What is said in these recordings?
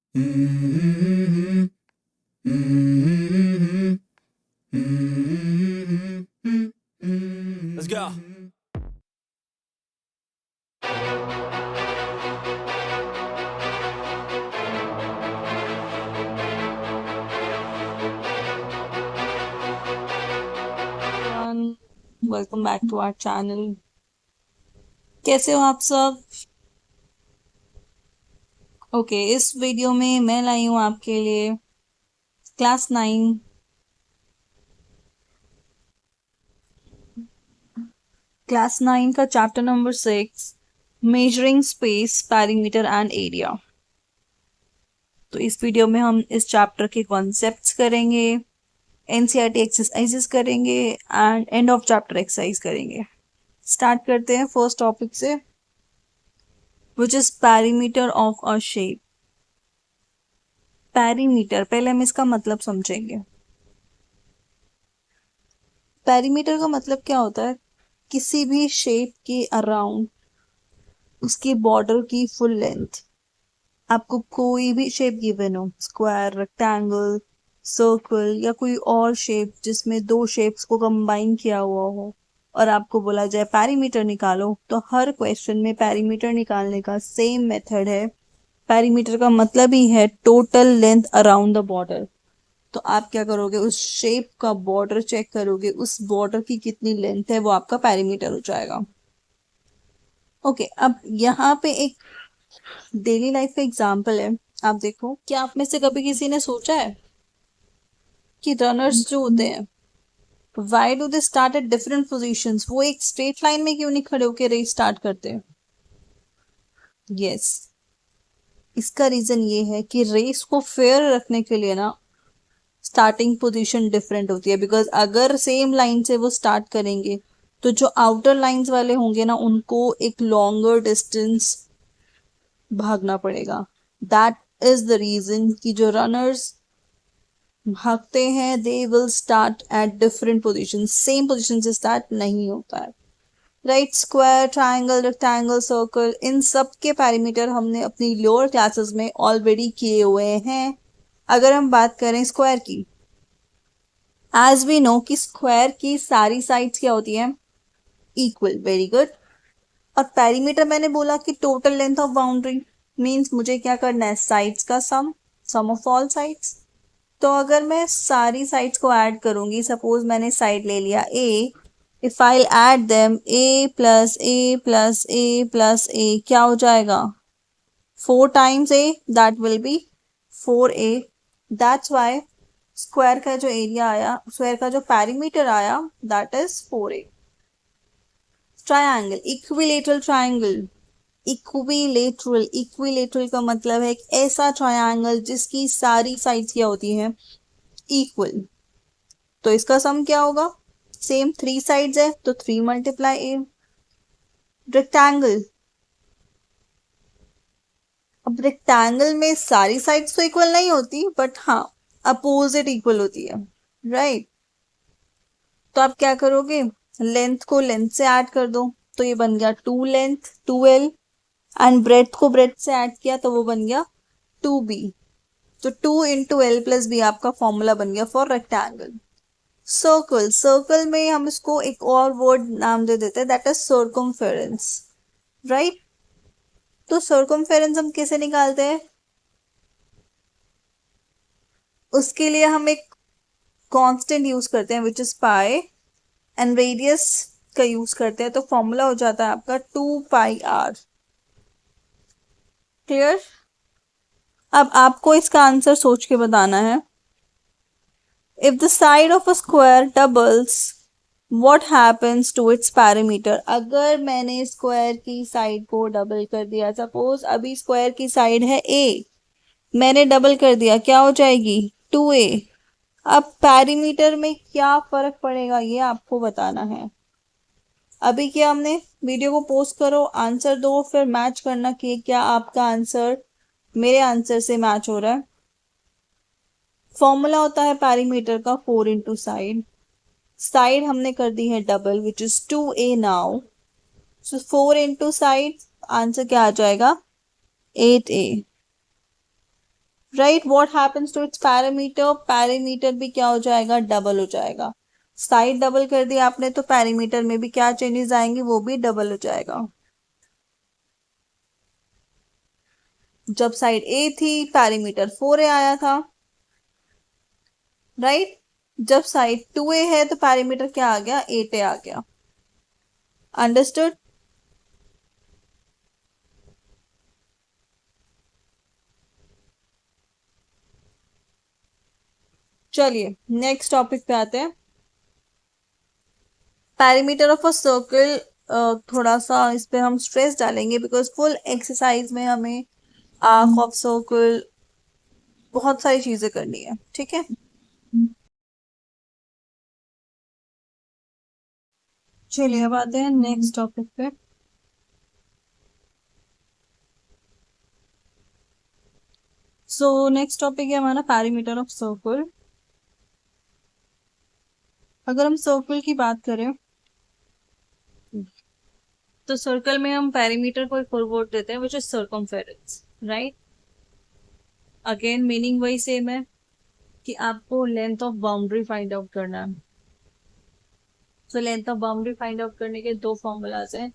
Let's go. Welcome back to our channel. कैसे हो आप सब? ओके, इस वीडियो में मैं लाई हूँ आपके लिए क्लास 9 का chapter number 6, measuring space, perimeter and area. तो इस वीडियो में हम इस चैप्टर के कॉन्सेप्ट्स करेंगे, एनसीईआरटी एक्सरसाइजेस करेंगे and end of chapter exercise करेंगे। स्टार्ट करते हैं फर्स्ट टॉपिक से, which is perimeter of a shape. Perimeter, पहले हम इसका मतलब समझेंगे। पैरीमीटर का मतलब क्या होता है? किसी भी शेप के अराउंड उसकी बॉर्डर की फुल लेंथ। आपको कोई भी शेप गिवन हो, स्क्वायर, रेक्टेंगल, सर्कल या कोई और शेप जिसमें दो शेप्स को कंबाइन किया हुआ हो, और आपको बोला जाए पैरीमीटर निकालो, तो हर क्वेश्चन में पैरीमीटर निकालने का सेम मेथड है। पैरीमीटर का मतलब ही है total length around the border. तो आप क्या करोगे, उस शेप का बॉर्डर चेक करोगे, उस बॉर्डर की कितनी लेंथ है, वो आपका पैरीमीटर हो जाएगा। ओके, अब यहाँ पे एक डेली लाइफ का एग्जांपल है। आप देखो, क्या आप में से कभी किसी ने सोचा है कि रनर्स जो होते हैं, why do they start at different positions? वो एक स्ट्रेट लाइन में क्यों नहीं खड़े होकर रेस स्टार्ट करते? यस, इसका रीजन ये है कि रेस को फेयर रखने के लिए ना स्टार्टिंग पोजीशन डिफरेंट होती है। बिकॉज अगर सेम लाइन से वो स्टार्ट करेंगे तो जो आउटर लाइंस वाले होंगे ना, उनको एक लॉन्गर डिस्टेंस भागना पड़ेगा। दैट इज द रीजन कि जो रनर्स भागते हैं they will start at different position, same position से स्टार्ट नहीं होता है। Right, square, triangle, rectangle, circle, इन सब के पैरामीटर हमने अपनी लोअर क्लासेस में ऑलरेडी किए हुए हैं। अगर हम बात करें स्क्वायर की, एज वी नो कि स्क्वायर की सारी साइड्स क्या होती हैं? इक्वल। Very good. और पेरीमीटर मैंने बोला कि total length of boundary, means मुझे क्या करना है? साइड्स का सम ऑफ ऑल साइड्स। तो अगर मैं सारी साइड्स को ऐड करूंगी, सपोज मैंने साइड ले लिया a, if I add them a plus a plus a plus a, क्या हो जाएगा? 4 times a, that will be 4a। That's why square का जो एरिया आया, स्क्वायर का जो पैरीमीटर आया, that is 4a। Triangle, equilateral triangle. Equilateral का मतलब है एक ऐसा ट्रायंगल जिसकी सारी साइड्स क्या होती हैं? इक्वल। तो इसका सम क्या होगा? सेम, 3 साइड्स है तो 3 मल्टीप्लाई ए। रेक्टेंगल, अब रेक्टेंगल में सारी साइड्स तो इक्वल नहीं होती, बट हाँ, अपोजिट इक्वल होती है। राइट, तो आप क्या करोगे? लेंथ को लेंथ से ऐड कर दो, तो ये बन गया 2 लेंथ 2l, एंड ब्रेथ को ब्रेथ से ऐड किया तो वो बन गया 2b। तो 2 इंटू एल प्लस बी आपका फॉर्मूला बन गया फॉर रेक्टेंगल। सर्कल, सर्कल में हम इसको एक और वर्ड नाम दे देते हैं, दैट इज सर्कमफेरेंस। राइट, तो सर्कमफेरेंस हम कैसे निकालते हैं? उसके लिए हम एक कांस्टेंट यूज करते हैं विच इज पाई, एंड रेडियस का यूज करते हैं, तो फॉर्मूला हो जाता है आपका 2πr। क्लियर? अब आपको इसका आंसर सोच के बताना है। If the side of a square doubles, what happens to its parameter? अगर मैंने स्क्वायर की साइड को डबल कर दिया, सपोज अभी स्क्वायर की साइड है ए, मैंने डबल कर दिया, क्या हो जाएगी? 2a। अब पैरीमीटर में क्या फर्क पड़ेगा ये आपको बताना है। अभी क्या हमने, वीडियो को पोस्ट करो, आंसर दो, फिर मैच करना कि क्या आपका आंसर मेरे आंसर से मैच हो रहा है। फॉर्मूला होता है पैरीमीटर का 4 इंटू साइड। साइड हमने कर दी है double which is 2a now, so 4 into side, answer क्या आ जाएगा? 8a। Right, what happens to its parameter, parameter भी क्या हो जाएगा, डबल हो जाएगा। साइड डबल कर दिया आपने तो पैरामीटर में भी क्या चेंजेस आएंगे, वो भी डबल हो जाएगा। जब साइड ए थी पैरामीटर 4A आया था, राइट। जब साइड 2A है तो पैरामीटर क्या आ गया, 8A आ गया। अंडरस्टूड। चलिए नेक्स्ट टॉपिक पे आते हैं। पैरामीटर ऑफ अ सर्कल, थोड़ा सा इस पे हम स्ट्रेस डालेंगे बिकॉज फुल एक्सरसाइज में हमें आर्क ऑफ सर्कल बहुत सारी चीजें करनी है, ठीक है। चलिए अब आते हैं नेक्स्ट टॉपिक पे। सो नेक्स्ट टॉपिक है हमारा पैरामीटर ऑफ सर्कल। अगर हम सर्कल की बात करें तो सर्कल में हम पैरामीटर को एक फुल वर्ड देते हैं which is circumference, right. Again meaning वही सेम है कि आपको length of boundary find out करना है। सो length of boundary find out करने के दो फॉर्मूलाज हैं।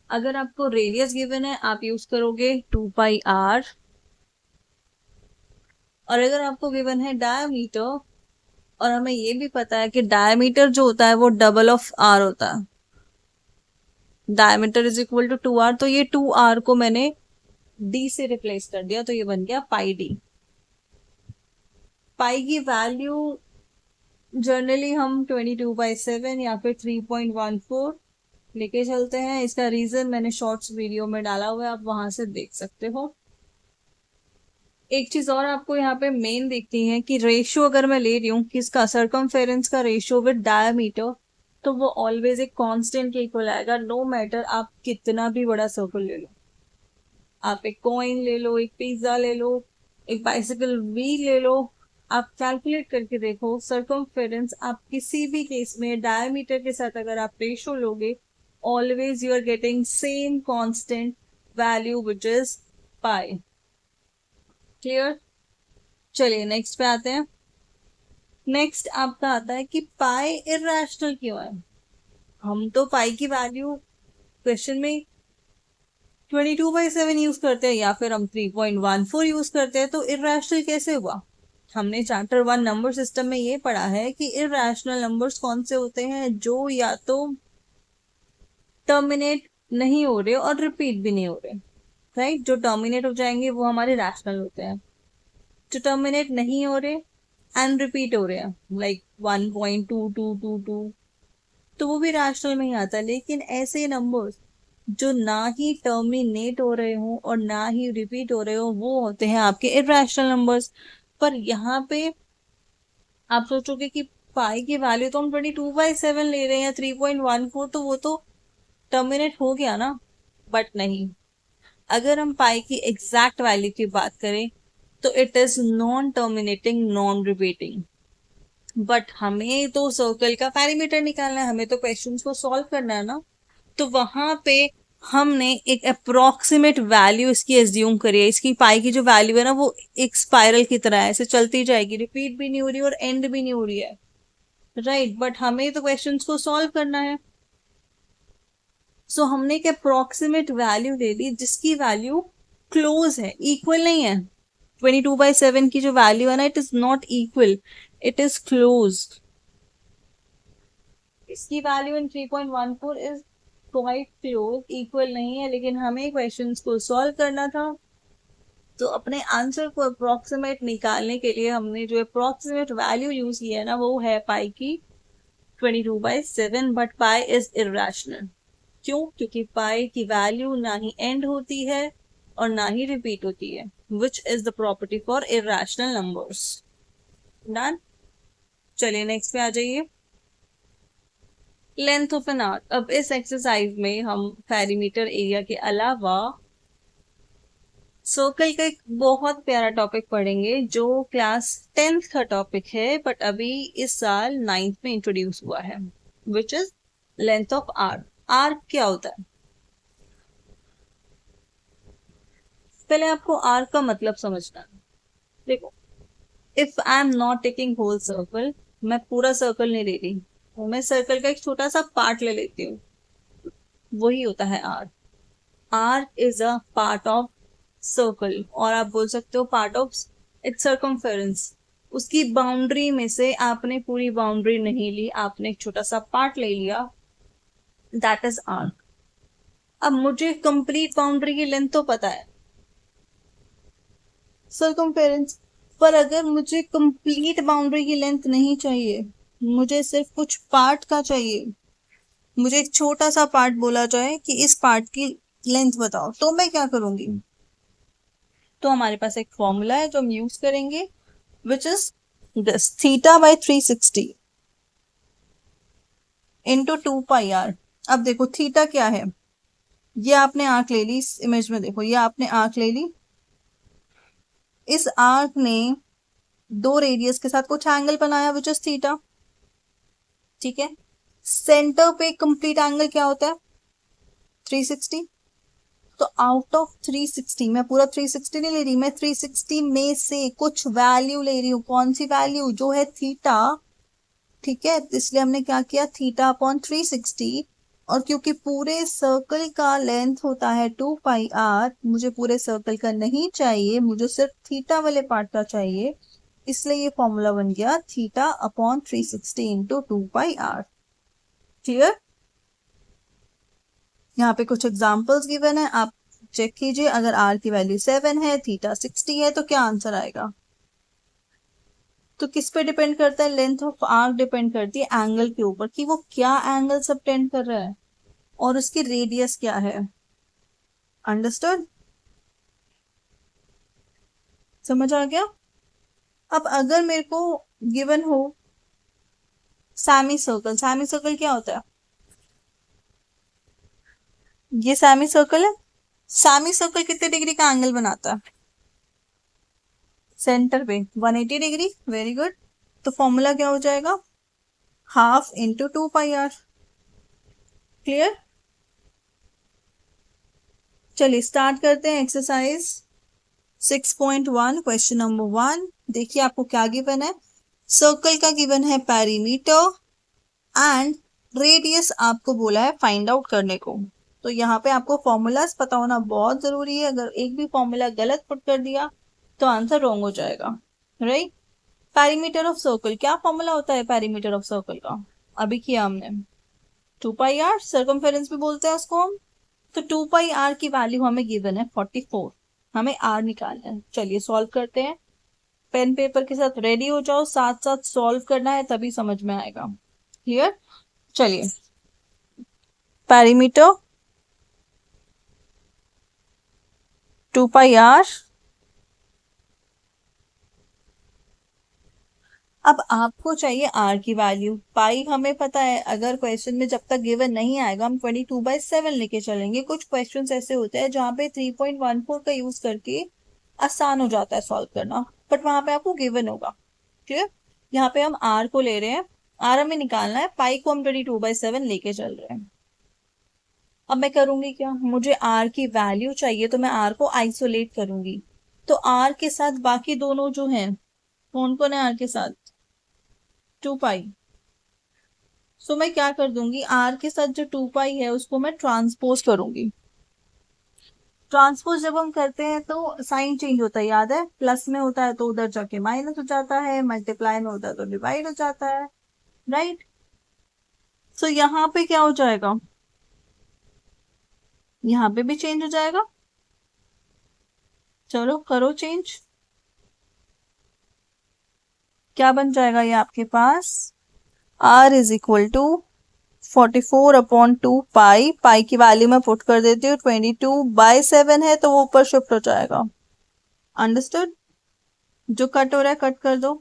अगर आपको रेडियस गिवन है आप यूज करोगे 2πr, और अगर आपको गिवन है डायमीटर और हमें ये भी पता है कि डायमीटर जो होता है वो डबल ऑफ आर होता है, diameter is equal to 2r, तो ये 2r को मैंने d से रिप्लेस कर दिया तो ये बन गया पाई डी। पाई की वैल्यू जनरली हम 22/7 या फिर 3.14 लेके चलते हैं। इसका रीजन मैंने शॉर्ट्स वीडियो में डाला हुआ है, आप वहां से देख सकते हो। एक चीज और आपको यहाँ पे मेन देखती है कि रेशियो अगर मैं ले रही हूँ किसका, सर्कमफेरेंस का रेशियो विद डायमीटर, तो वो ऑलवेज एक कांस्टेंट के इक्वल आएगा, नो मैटर आप कितना भी बड़ा सर्कल ले लो। आप एक कॉइन ले लो, एक पिज्जा ले लो, एक बाइसिकल व्हील ले लो, आप कैलकुलेट करके देखो सर्कमफेरेंस आप किसी भी केस में डायमीटर के साथ अगर आप रेशियो लोगे always you are getting same constant value which is pi. Clear. चलिए नेक्स्ट पे आते हैं। नेक्स्ट आपका आता है कि पाई इरेशनल क्यों है। हम तो पाई की वैल्यू क्वेश्चन में 22/7 यूज करते हैं या फिर हम 3.14 यूज करते हैं, तो इरेशनल कैसे हुआ। हमने चैप्टर 1 नंबर सिस्टम में ये पढ़ा है कि इरेशनल नंबर्स कौन से होते हैं, जो या तो टर्मिनेट नहीं हो रहे और रिपीट भी नहीं हो रहे, राइट। जो टर्मिनेट हो जाएंगे वो हमारे रैशनल होते हैं, जो टर्मिनेट नहीं हो रहे एंड रिपीट हो रहे हैं लाइक 1.2222, तो वो भी रैशनल में ही आता है। लेकिन ऐसे नंबर्स जो ना ही टर्मिनेट हो रहे हो और ना ही रिपीट हो रहे हो वो होते हैं आपके इरेशनल नंबर्स। पर यहाँ पे आप सोचोगे कि पाई की वैल्यू तो हम 22/7 ले रहे हैं, 3.14, तो वो तो टर्मिनेट हो गया ना। बट नहीं, अगर हम पाई की एग्जैक्ट वैल्यू की बात करें तो it is non terminating non repeating. But हमें तो सर्कल का पैरामीटर निकालना है, हमें तो क्वेश्चंस को सॉल्व करना है ना। तो वहां पे हमने एक अप्रोक्सीमेट वैल्यू इसकी एज्यूम करी है। इसकी पाई की जो वैल्यू है ना वो एक स्पाइरल की तरह है, ऐसे चलती जाएगी, रिपीट भी नहीं हो रही और एंड भी नहीं हो रही है, राइट। बट हमें तो क्वेश्चंस को सॉल्व करना है। सो हमने एक अप्रोक्सीमेट वैल्यू ले ली जिसकी वैल्यू क्लोज है, इक्वल नहीं है। 22/7 की जो वैल्यू है ना it is not equal, it is close. इसकी value in 3.14 is quite close, equal नहीं है, लेकिन हमें क्वेश्चंस को सॉल्व करना था। तो अपने आंसर को अप्रोक्सीमेट निकालने के लिए हमने जो अप्रोक्सीमेट वैल्यू यूज की है ना वो है पाई की 22/7। But pi is irrational. क्यों, क्योंकि पाई की वैल्यू ना ही एंड होती है और ना ही रिपीट होती है, which is the property for irrational numbers. Done. चलिए नेक्स्ट पे आ जाइए। Length of an arc. अब इस एक्सरसाइज में हम पेरीमीटर एरिया के अलावा सर्कल का एक बहुत प्यारा टॉपिक पढ़ेंगे जो क्लास 10th का टॉपिक है बट अभी इस साल 9th में इंट्रोड्यूस हुआ है, which is length of arc. Arc क्या होता है, पहले आपको आर्क का मतलब समझना है। देखो, if I am not taking whole circle, मैं पूरा सर्कल नहीं ले रही, तो मैं सर्कल का एक छोटा सा पार्ट ले लेती हूँ, वही होता है arc. Arc is a part of circle, और आप बोल सकते हो पार्ट ऑफ इट्स सर्कमफेरेंस। उसकी बाउंड्री में से आपने पूरी बाउंड्री नहीं ली, आपने एक छोटा सा पार्ट ले लिया, दैट इज आर्क। अब मुझे कंप्लीट बाउंड्री की लेंथ तो पता है, सर्कमफेरेंस, पर अगर मुझे कंप्लीट बाउंड्री की लेंथ नहीं चाहिए, मुझे सिर्फ कुछ पार्ट का चाहिए, मुझे एक छोटा सा पार्ट बोला जाए कि इस पार्ट की लेंथ बताओ, तो मैं क्या करूंगी? तो हमारे पास एक फॉर्मूला है जो हम यूज करेंगे, which is this, theta by 360 into 2 pi r. अब देखो थीटा क्या है, ये आपने आंख ले ली, इस इमेज में देखो, ये आपने आंख ले ली, इस आर्क ने दो रेडियस के साथ कुछ एंगल बनाया विच इज थीटा, ठीक है। सेंटर पे कंप्लीट एंगल क्या होता है? 360। तो आउट ऑफ 360, मैं पूरा 360 नहीं ले रही, मैं 360 में से कुछ वैल्यू ले रही हूँ, कौन सी वैल्यू? जो है थीटा, ठीक है। तो इसलिए हमने क्या किया, थीटा अपॉन 360। और क्योंकि पूरे सर्कल का लेंथ होता है 2 पाई आर, मुझे पूरे सर्कल का नहीं चाहिए, मुझे सिर्फ थीटा वाले पार्ट का चाहिए, इसलिए ये फॉर्मूला बन गया theta upon 360 into 2 pi r. Clear? यहाँ पे कुछ एग्जाम्पल्स गिवन है, आप चेक कीजिए। अगर आर की वैल्यू 7 है, थीटा 60 है, तो क्या आंसर आएगा? तो किस पे डिपेंड करता है? लेंथ ऑफ आर्क डिपेंड करती है एंगल के ऊपर, कि वो क्या एंगल सबटेंड कर रहा है और उसकी रेडियस क्या है। अंडरस्टूड? समझ आ गया? अब अगर मेरे को गिवन हो सेमी सर्कल, सेमी सर्कल क्या होता है? ये सेमी सर्कल है, सेमी सर्कल कितने डिग्री का एंगल बनाता है? सेंटर पे 180 डिग्री, वेरी गुड। तो फॉर्मूला क्या हो जाएगा? Half into 2 pi r. Clear? चलिए स्टार्ट करते हैं एक्सरसाइज 6.1, क्वेश्चन नंबर 1। देखिए आपको क्या गिवन है, सर्कल का गिवन है पेरीमीटर एंड रेडियस आपको बोला है फाइंड आउट करने को। तो यहाँ पे आपको फॉर्मूलाज पता होना बहुत जरूरी है, अगर एक भी फॉर्मूला गलत पुट कर दिया तो आंसर रॉन्ग हो जाएगा, राइट। पेरीमीटर ऑफ सर्कल, क्या फॉर्मूला होता है पेरीमीटर ऑफ सर्कल का? अभी किया हमने, 2 पाई आर, सर्कमफेरेंस भी बोलते हैं उसको हम। तो 2 पाई आर की वैल्यू हमें गिवन है 44, हमें आर निकालना है। चलिए सॉल्व करते हैं, पेन पेपर के साथ रेडी हो जाओ, साथ साथ सॉल्व करना है तभी समझ में आएगा। क्लियर? चलिए, पेरीमीटर 2 पाई आर। अब आपको चाहिए आर की वैल्यू, पाई हमें पता है, अगर क्वेश्चन में जब तक गिवन नहीं आएगा हम 22/7 लेके चलेंगे। कुछ क्वेश्चंस ऐसे होते हैं जहाँ पे 3.14 का यूज करके आसान हो जाता है सॉल्व करना, बट वहां पे आपको गिवन होगा। ठीक है, यहाँ पे हम आर को ले रहे हैं, आर हमें निकालना है, पाई को हम 22/7 लेके चल रहे हैं। अब मैं करूंगी क्या, मुझे आर की वैल्यू चाहिए तो मैं आर को आइसोलेट करूंगी। तो आर के साथ बाकी दोनों जो हैं, कौन कौन है आर के साथ? 2 पाई। सो मैं क्या कर दूंगी, आर के साथ जो 2 पाई है उसको मैं ट्रांसपोज करूंगी। ट्रांसपोज जब हम करते हैं तो साइन चेंज होता है, याद है, प्लस में होता है तो उधर जाके माइनस हो जाता है, मल्टीप्लाई में होता है तो डिवाइड हो जाता है, राइट। सो यहाँ पे क्या हो जाएगा, यहाँ पे भी चेंज हो जाएगा। चलो करो चेंज, क्या बन जाएगा ये आपके पास, r इज इक्वल टू 44/2 पाई, पाई की वैल्यू मैं पुट कर देती हूँ, 22/7 है तो वो ऊपर शिफ्ट हो जाएगा। अंडरस्टूड? जो कट हो रहा है कट कर दो,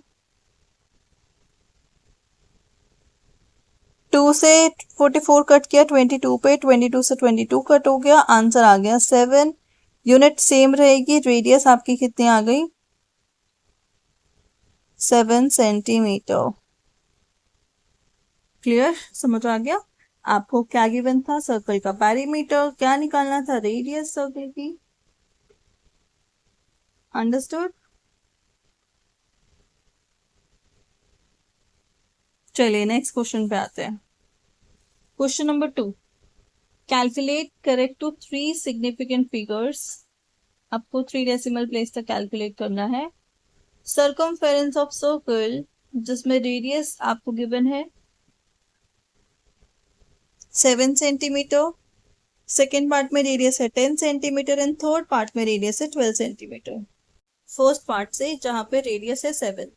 2 से 44 कट किया 22 पे, 22 से 22 कट हो गया, आंसर आ गया 7। यूनिट सेम रहेगी, रेडियस आपकी कितनी आ गई, 7 सेंटीमीटर। क्लियर? समझ आ गया? आपको क्या गिवन था, सर्कल का पेरीमीटर, क्या निकालना था, रेडियस सर्कल की। अंडरस्टूड? चलिए नेक्स्ट क्वेश्चन पे आते हैं। Question number 2, calculate correct to 3 significant figures. आपको 3 डेसिमल प्लेस तक कैलकुलेट करना है। सर्कमफेरेंस ऑफ सर्कल, जिसमें रेडियस आपको गिवन है 7 सेंटीमीटर, सेकेंड पार्ट में रेडियस है 10 सेंटीमीटर एंड थर्ड पार्ट में रेडियस है 12 सेंटीमीटर। फर्स्ट पार्ट से जहां पे रेडियस है 7,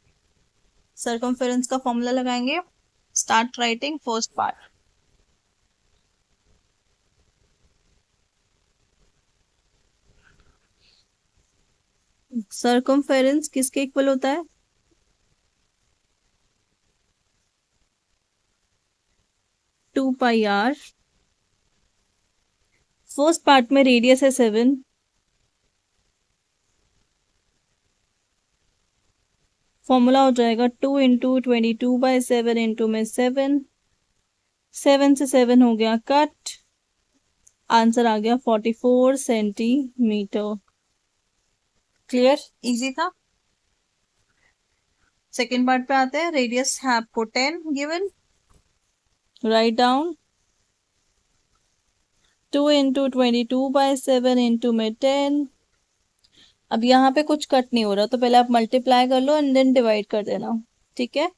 सर्कमफेरेंस का फॉर्मूला लगाएंगे। Start writing first part. Circumference किसके इक्वल होता है? 2 पाई r। फर्स्ट पार्ट में रेडियस है 7, फॉर्मूला हो जाएगा 2 × 22/7 इंटू में 7, 7 से 7 हो गया कट, आंसर आ गया 44 सेंटीमीटर। क्लियर, इजी था। सेकेंड पार्ट पे आते हैं। रेडियस है आपको 10 गिवन, राइट डाउन 2 × 22/7 इंटू में 10। अब यहाँ पे कुछ कट नहीं हो रहा तो पहले आप मल्टीप्लाई कर लो एंड देन डिवाइड कर देना, ठीक है।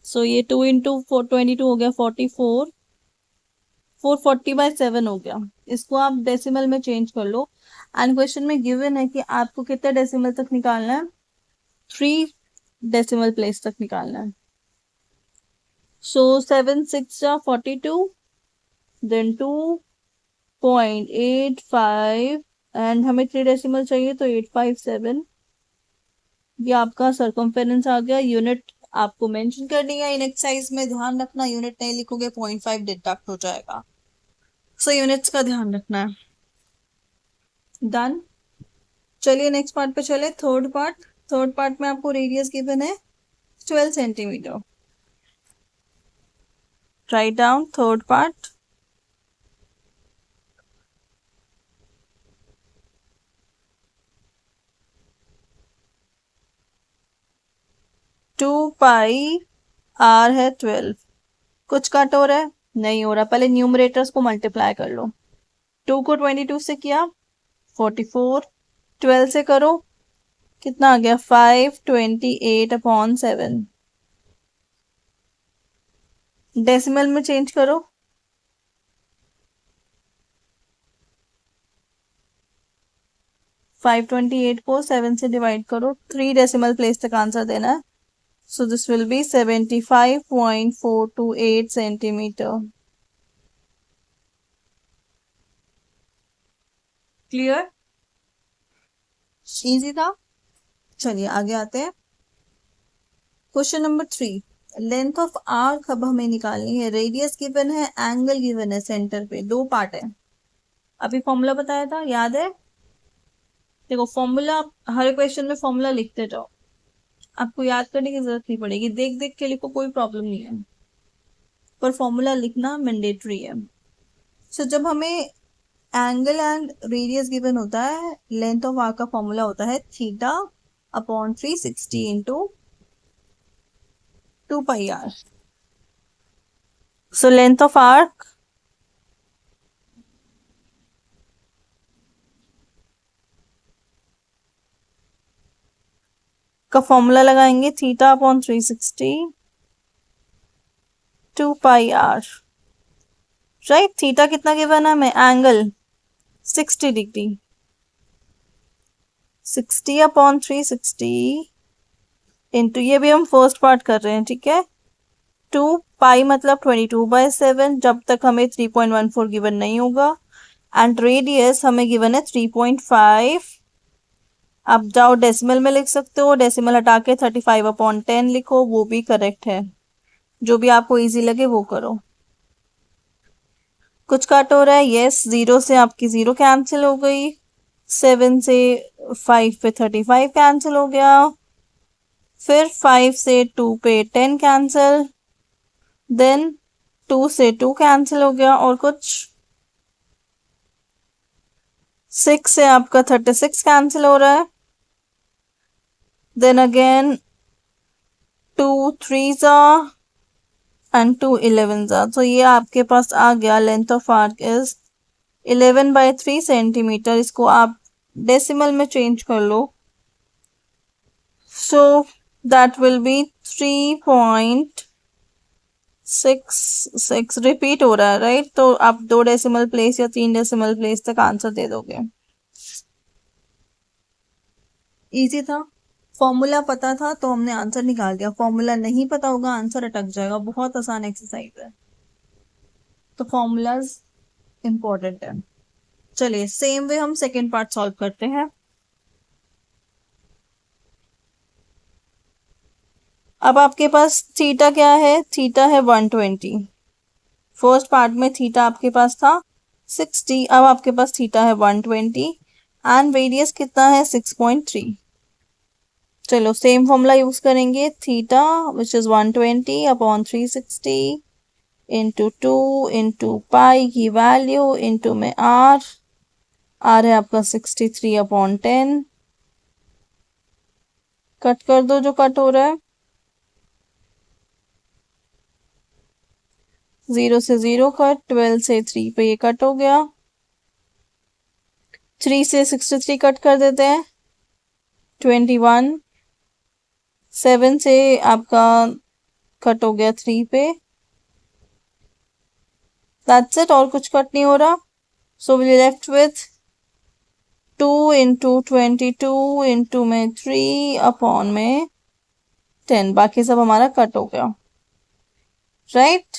सो ये 2 × 22 हो गया 44, 440/7 हो गया। इसको आप डेसिमल में चेंज कर लो एंड क्वेश्चन में गिवन है कि आपको कितने डेसिमल तक निकालना है? 3 डेसिमल प्लेस तक निकालना है। सो 7 6 42, देन 2.85 एंड हमें 3 डेसिमल चाहिए तो 857। ये आपका सर्कमफेरेंस आ गया। यूनिट आपको मेंशन करनी है इन एक्सरसाइज में, ध्यान रखना यूनिट नहीं लिखोगे 0.5 डिडक्ट हो जाएगा। सो यूनिट्स का ध्यान रखना है। डन। चलिए नेक्स्ट पार्ट पे चले। Third part. थर्ड पार्ट में आपको रेडियस गिवन है 12 centimetre. Right down third part. Two pi r है 12। कुछ कट हो रहा है? नहीं हो रहा। पहले न्यूमरेटर्स को मल्टीप्लाई कर लो। 2 को 22 से किया 44, 12 से करो कितना आ गया 528/7। डेसिमल में चेंज करो, 528 को 7 से डिवाइड करो, 3 डेसिमल प्लेस तक आंसर देना है। So this will be 75.428 centimetre. Clear, easy था। चलिए आगे आते हैं। Question number 3, length of arc अब हमें निकालनी है। रेडियस गिवन है, एंगल गिवन है, सेंटर पे 2 पार्ट है। अभी फॉर्मूला बताया था, याद है? देखो फॉर्मूला, हर क्वेश्चन में फॉर्मूला लिखते जाओ, आपको याद करने की जरूरत नहीं पड़ेगी। देख देख के लिखो, कोई प्रॉब्लम नहीं है, पर फॉर्मूला लिखना मैंडेटरी है। सो जब हमें एंगल एंड रेडियस गिवन होता है, लेंथ ऑफ आर्क का फॉर्मूला होता है θ/360 into 2 πr। So length of arc का फॉर्मूला लगाएंगे θ/360 2 πr। राइट, थीटा कितना गिवन है हमें? Angle 60 degree. 60/360 इंटू, ये भी हम फर्स्ट पार्ट कर रहे हैं, ठीक है। 2 पाई मतलब 22/7, जब तक हमें 3.14 गिवन नहीं होगा। एंड रेडियस हमें गिवन है 3.5। आप जाओ डेसिमल में लिख सकते हो, डेसिमल हटा के 35/10 लिखो, वो भी करेक्ट है। जो भी आपको इजी लगे वो करो। कुछ कट हो रहा है? यस, 0 से आपकी 0 कैंसिल हो गई, 7 से 5 पे 35 कैंसिल हो गया, फिर 5 से 2 पे 10 कैंसिल, देन 2 से 2 कैंसिल हो गया, और कुछ 6 से आपका 36 कैंसिल हो रहा है, then again 2 3s and 2 11s। तो ये आपके पास आ गया, length of arc is 11/3 centimetre. इसको आप डेसिमल में चेंज कर लो, so that will be 3.66। Repeat हो रहा है राइट, तो आप 2 डेसिमल प्लेस या 3 डेसिमल प्लेस तक आंसर दे दोगे। इजी था, फॉर्मूला पता था तो हमने आंसर निकाल दिया, फॉर्मूला नहीं पता होगा आंसर अटक जाएगा। बहुत आसान एक्सरसाइज है, तो फॉर्मूलाज इंपॉर्टेंट है। चलिए सेम वे हम सेकेंड पार्ट सॉल्व करते हैं। अब आपके पास थीटा क्या है, थीटा है 120। फर्स्ट पार्ट में थीटा आपके पास था 60, अब आपके पास थीटा है 120 एंड रेडियस कितना है 6.3। चलो सेम फॉर्मूला यूज करेंगे, theta which is 120 upon 360 into 2 into pi की वैल्यू इंटू में आर है आपका 63/10। कट कर दो जो कट हो रहा है, 0 से 0 कट, 12 से 3 पे ये कट हो गया, 3 से 63 कट कर देते हैं 21, 7 से आपका कट हो गया 3 पे, दैट्स इट, और कुछ कट नहीं हो रहा। So we left with 2 into 22 into में 3 अपॉन में 10, बाकी सब हमारा कट हो गया राइट।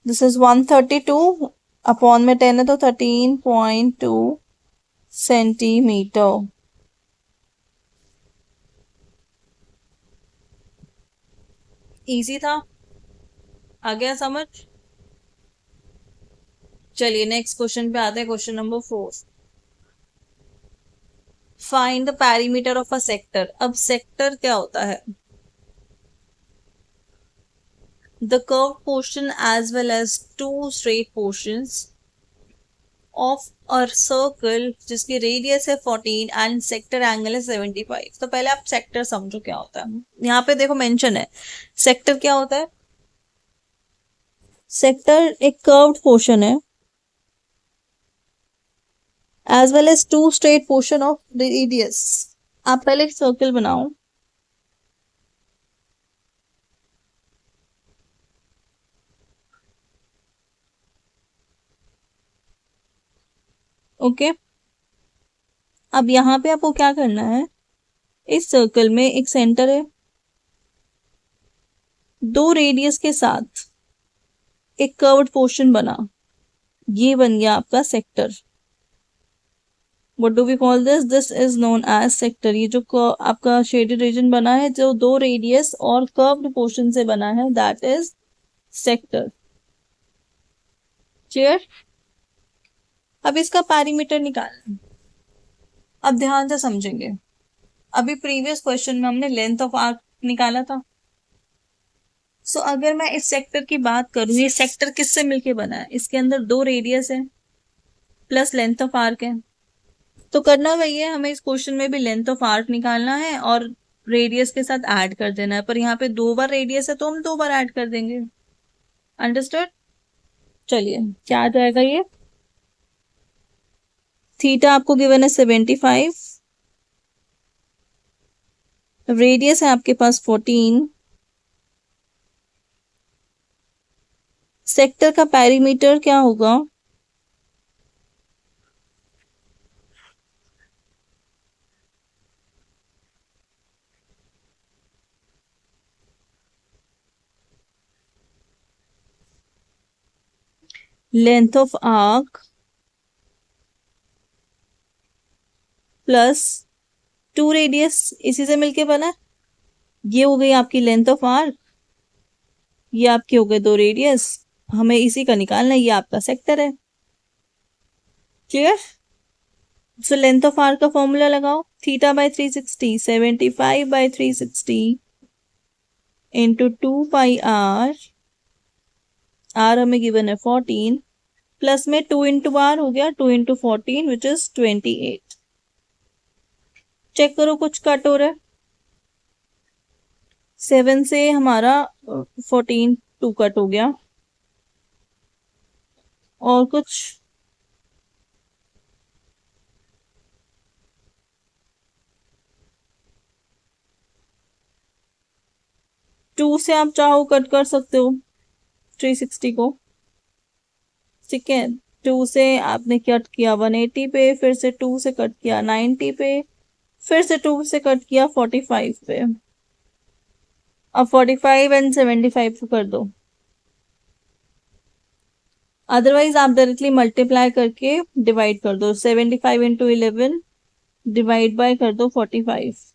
दिस इज 132 अपॉन में 10 है तो 13.2 सेंटीमीटर। इजी था, आ गया समझ। चलिए नेक्स्ट क्वेश्चन पे आते हैं, question number 4। Find the perimeter of a sector. अब सेक्टर क्या होता है, the curve portion as well as 2 straight portions of a circle जिसकी रेडियस है 14 एंड सेक्टर एंगल है 75। तो पहले आप सेक्टर समझो क्या होता है। यहाँ पे देखो मेंशन है, सेक्टर क्या होता है, सेक्टर एक कर्व्ड पोर्शन है as well as 2 straight portion of radius. आप पहले एक सर्कल बनाओ, ओके। अब यहाँ पे आपको क्या करना है, इस सर्कल में एक सेंटर है, 2 रेडियस के साथ एक कर्व्ड पोर्शन बना, ये बन गया आपका sector. What do we call this, this is known as sector. ये जो आपका शेडेड रीजन बना है जो 2 रेडियस और कर्व्ड पोर्शन से बना है, दैट इज सेक्टर। क्लियर। अब इसका पैरीमीटर निकालना, अब ध्यान से समझेंगे। अभी प्रीवियस क्वेश्चन में हमने लेंथ ऑफ आर्क निकाला था, सो अगर मैं इस सेक्टर की बात करूं, ये सेक्टर किससे मिलके बना है, इसके अंदर 2 रेडियस है प्लस लेंथ ऑफ आर्क है। तो करना वही है, हमें इस क्वेश्चन में भी लेंथ ऑफ आर्क निकालना है और रेडियस के साथ ऐड कर देना है, पर यहाँ पे 2 बार रेडियस है तो हम 2 बार ऐड कर देंगे। अंडरस्टूड। चलिए क्या आ जाएगा, ये थीटा आपको गिवन है 75, रेडियस है आपके पास 14, सेक्टर का पेरीमीटर क्या होगा, length of arc plus 2 radius इसी से मिलके बना, ये हो गई आपकी लेंथ ऑफ आर्क, ये आपके हो गए 2 रेडियस, हमें इसी का निकालना है, ये आपका सेक्टर है। Clear. So length of arc का फॉर्मूला लगाओ, theta by 360, 75/360 into 2 pi r हमें गिवन है 14, प्लस में 2 इंटू आर हो गया 2 इंटू 14 विच इज 28। चेक करो कुछ कट हो रहा है, 7 से हमारा 14 2 कट हो गया। और कुछ? 2 से आप चाहो कट कर सकते हो 360 को। ठीक है, 2 से आपने कट किया 180 पे, फिर से 2 से कट किया 90 पे, फिर से 2 से कट किया 45 पे। अब 45 एंड 75 को कर दो। अदरवाइज आप डायरेक्टली मल्टीप्लाई करके डिवाइड कर दो। 75 इंटू 11 डिवाइड बाय कर दो 45।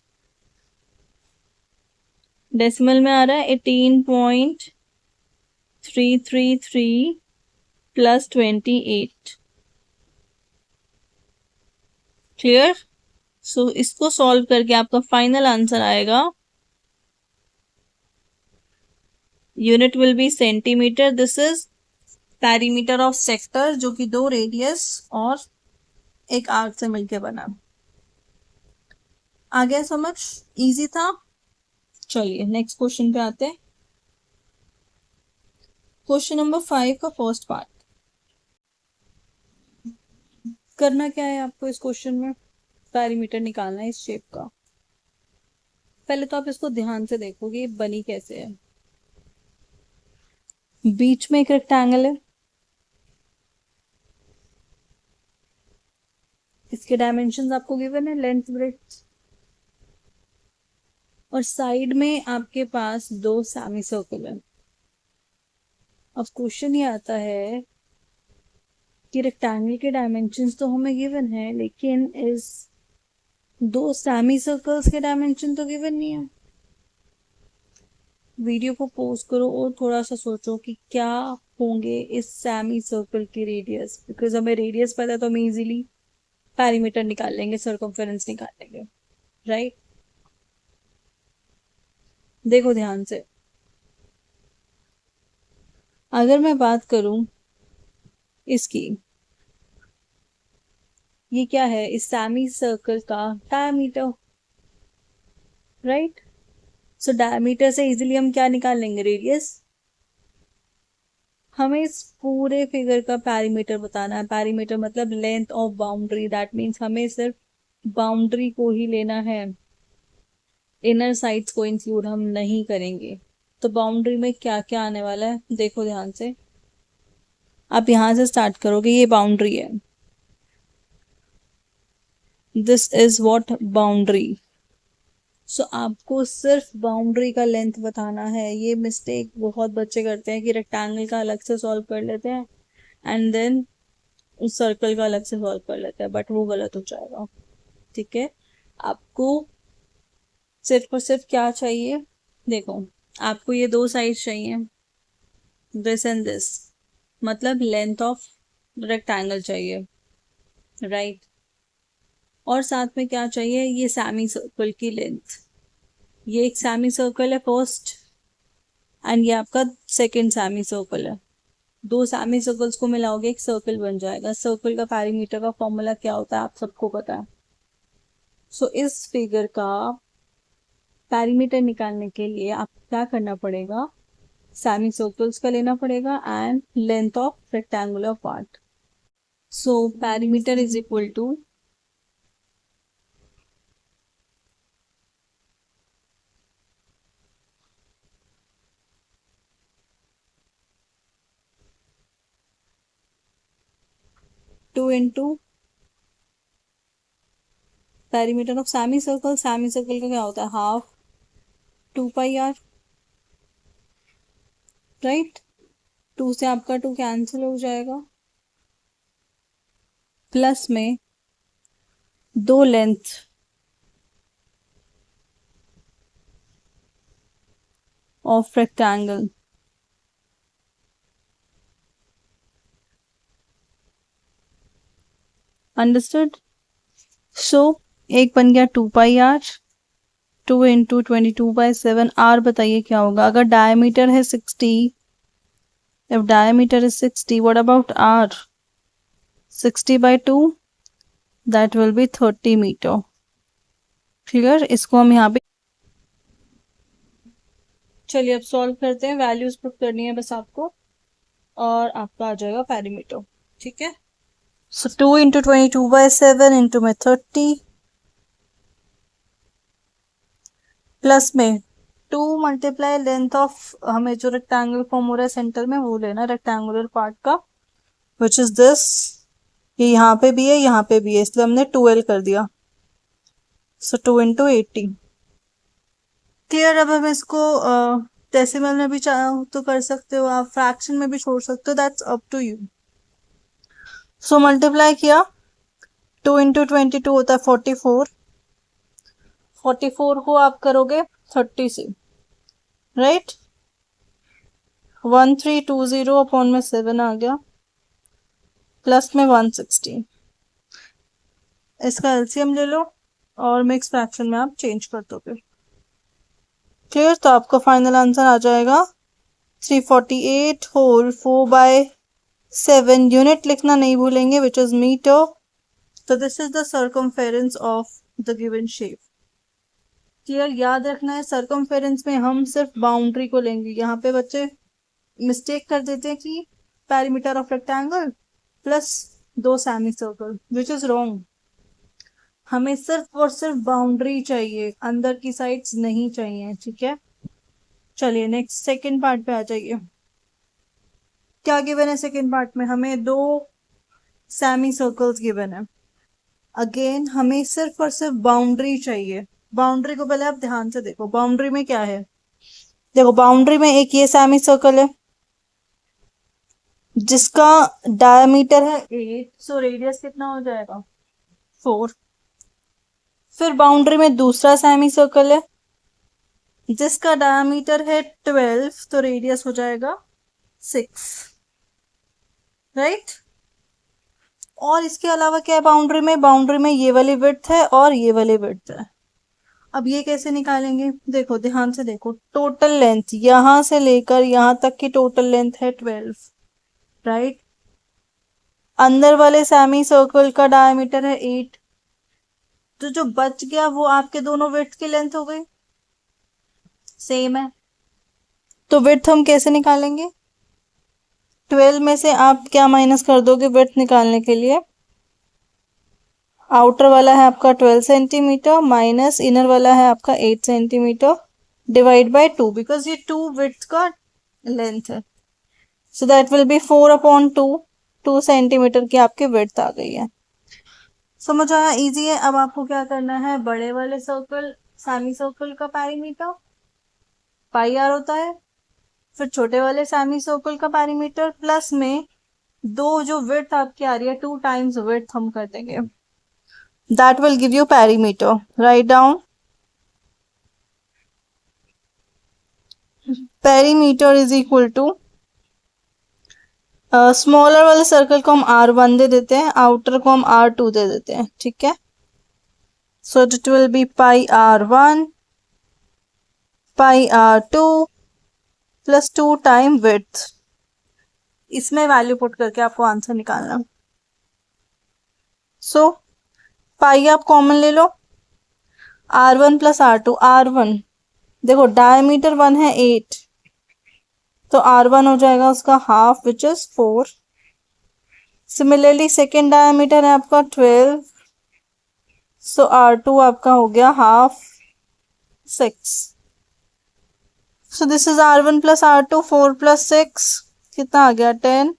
डेसिमल में आ रहा है 18.333 प्लस 28। क्लियर? सो इसको सॉल्व करके आपका फाइनल आंसर आएगा, unit will B centimetre. This is perimeter of sector, जो कि 2 रेडियस और एक आर्क से मिलकर बना। आ गया समझ? इजी था। चलिए नेक्स्ट क्वेश्चन पे आते हैं। क्वेश्चन नंबर 5 का फर्स्ट पार्ट। करना क्या है आपको इस क्वेश्चन में? पेरीमीटर निकालना है इस शेप का। पहले तो आप इसको ध्यान से देखोगे ये बनी कैसे है। बीच में एक रेक्टेंगल है, इसके डायमेंशंस आपको गिवन है, लेंथ ब्रेड्थ। और साइड में आपके पास 2 सेमी सर्कल है। अब क्वेश्चन ये आता है कि रेक्टेंगल के डायमेंशंस तो हमें गिवन है, लेकिन इस 2 सेमी सर्कल्स के डायमेंशन तो गिवन नहीं है। वीडियो को पॉज करो और थोड़ा सा सोचो कि क्या होंगे इस सेमी सर्कल की रेडियस। बिकॉज हमें रेडियस पता है तो हम इजीली पेरीमीटर निकाल लेंगे, सर्कमफेरेंस निकाल लेंगे, राइट? देखो ध्यान से, अगर मैं बात करूं इसकी, ये क्या है? इस सेमी सर्कल का डायमीटर, राइट? सो डायमीटर से इजीली हम क्या निकाल लेंगे? रेडियस। हमें इस पूरे फिगर का पेरीमीटर बताना है। पेरीमीटर मतलब length of boundary, that means हमें सिर्फ बाउंड्री को ही लेना है, इनर साइड्स को इंक्लूड हम नहीं करेंगे। तो बाउंड्री में क्या क्या आने वाला है देखो ध्यान से। आप यहां से स्टार्ट करोगे, ये बाउंड्री है, दिस इज व्हाट बाउंड्री। सो आपको सिर्फ बाउंड्री का लेंथ बताना है। ये मिस्टेक बहुत बच्चे करते हैं कि रेक्टेंगल का अलग से सॉल्व कर लेते हैं एंड देन उस सर्कल का अलग से सॉल्व कर लेते हैं, बट वो गलत हो जाएगा। ठीक है, आपको सिर्फ और सिर्फ क्या चाहिए? देखो, आपको ये 2 साइड चाहिए, दिस एंड दिस, मतलब लेंथ ऑफ रेक्टेंगल चाहिए, राइट? और साथ में क्या चाहिए? ये सेमी सर्कल की लेंथ। ये एक सेमी सर्कल है फर्स्ट, एंड ये आपका सेकंड सेमी सर्कल है। 2 सेमी सर्कल्स को मिलाओगे एक सर्कल बन जाएगा। सर्कल का पेरीमीटर का फॉर्मूला क्या होता है आप सबको पता है। सो इस फिगर का पेरीमीटर निकालने के लिए आपको क्या करना पड़ेगा? सेमी सर्कल्स का लेना पड़ेगा and length of rectangular part. So perimeter is equal to two into perimeter of semi circle. Semi circle का क्या होता है? हाफ 2 पाई r, राइट? 2 से आपका 2 कैंसिल हो जाएगा, प्लस में 2 लेंथ ऑफ रेक्टेंगल, अंडरस्टूड? सो एक बन गया 2 पाई r, 2 इंटू 22/7। r बताइए क्या होगा? अगर डायमीटर है 60, if diameter is 60, what about r? 60/2, that will be 30 metre. Clear? इसको हम यहाँ पे चलिए अब सॉल्व करते हैं, वैल्यूज पुट करनी है बस आपको, और आपका आ जाएगा पेरीमीटर। ठीक है, सो 2 × 22/7 इंटू में 30 प्लस में 2 मल्टीप्लाई लेंथ ऑफ, हमें जो रेक्टेंगल फॉर्म हो रहा है सेंटर में वो लेना रेक्टेंगुलर पार्ट का, विच इज दिस। ये यहाँ पे भी है यहाँ पे भी है, इसलिए हमने 12 कर दिया। सो 2 × 80 क्लियर। अब हम इसको डेसिमल में भी चाहो तो कर सकते हो आप, फ्रैक्शन में भी छोड़ सकते हो, that's up to you. So multiply किया, 2 × 22 होता है 44, 44 को आप करोगे 30 से, राइट। 1320 अपॉन में 7 आ गया, प्लस में 160। इसका एलसीएम ले लो और मिक्स फ्रैक्शन में आप चेंज कर दोगे। क्लियर, तो आपका फाइनल आंसर आ जाएगा 348 होल 4/7। यूनिट लिखना नहीं भूलेंगे, विच इज मीटर। तो this is the circumference of the given shape. Clear, याद रखना है सर्कमफेरेंस में हम सिर्फ बाउंड्री को लेंगे। यहाँ पे बच्चे मिस्टेक कर देते हैं कि perimeter of rectangle plus 2 semi circle, which is wrong. हमें सिर्फ और सिर्फ बाउंड्री चाहिए, अंदर की साइड्स नहीं चाहिए। ठीक है, चलिए नेक्स्ट सेकंड पार्ट पे आ जाइए। क्या गिवन है सेकंड पार्ट में? हमें 2 सेमी सर्कल्स गिवन है। अगेन हमें सिर्फ और सिर्फ बाउंड्री चाहिए। बाउंड्री को पहले आप ध्यान से देखो, बाउंड्री में क्या है। देखो बाउंड्री में एक ये सेमी सर्कल है जिसका डायमीटर है 8, सो रेडियस कितना हो जाएगा 4। फिर बाउंड्री में दूसरा सेमी सर्कल है जिसका डायमीटर है 12, तो रेडियस हो जाएगा 6, राइट। और इसके अलावा क्या है बाउंड्री में? बाउंड्री में ये वाली विड्थ है और ये वाली विड्थ है। अब ये कैसे निकालेंगे? देखो ध्यान से देखो, टोटल लेंथ यहां से लेकर यहां तक की टोटल लेंथ है 12, राइट। अंदर वाले सेमी सर्कल का डायमीटर है 8, तो जो बच गया वो आपके दोनों विड्थ की लेंथ हो गई, सेम है। तो विड्थ हम कैसे निकालेंगे? 12 में से आप क्या माइनस कर दोगे विड्थ निकालने के लिए? आउटर वाला है आपका 12 सेंटीमीटर माइनस इनर वाला है आपका 8 सेंटीमीटर डिवाइड बाय 2, बिकॉज ये 2 विड्थ का लेंथ है। सो दैट विल बी 4/2, 2 सेंटीमीटर की आपकी विड्थ आ गई है। समझ आया? इजी है। अब आपको क्या करना है, बड़े वाले सर्कल सेमी सर्कल का पेरीमीटर पाई आर होता है, फिर छोटे वाले सेमी सर्कल का पेरीमीटर प्लस में 2 जो विड्थ आपकी आ रही है 2 टाइम्स विड्थ हम कर देंगे, that will give you perimeter. Write down perimeter is equal to smaller वाले सर्कल को हम R1 दे देते हैं, आउटर को हम R2 दे देते हैं। ठीक है, सो it will B pi R1 pi R2 plus 2 time width. इसमें वैल्यू पुट करके आपको आंसर निकालना। सो पाई आप कॉमन ले लो, R1 प्लस R2। R1 देखो डायमीटर 1 है 8, तो R1 हो जाएगा उसका half which is 4। Similarly second diameter है आपका 12, सो R2 आपका हो गया half 6। So this is R1 plus R2, 4 plus 6 कितना आ गया 10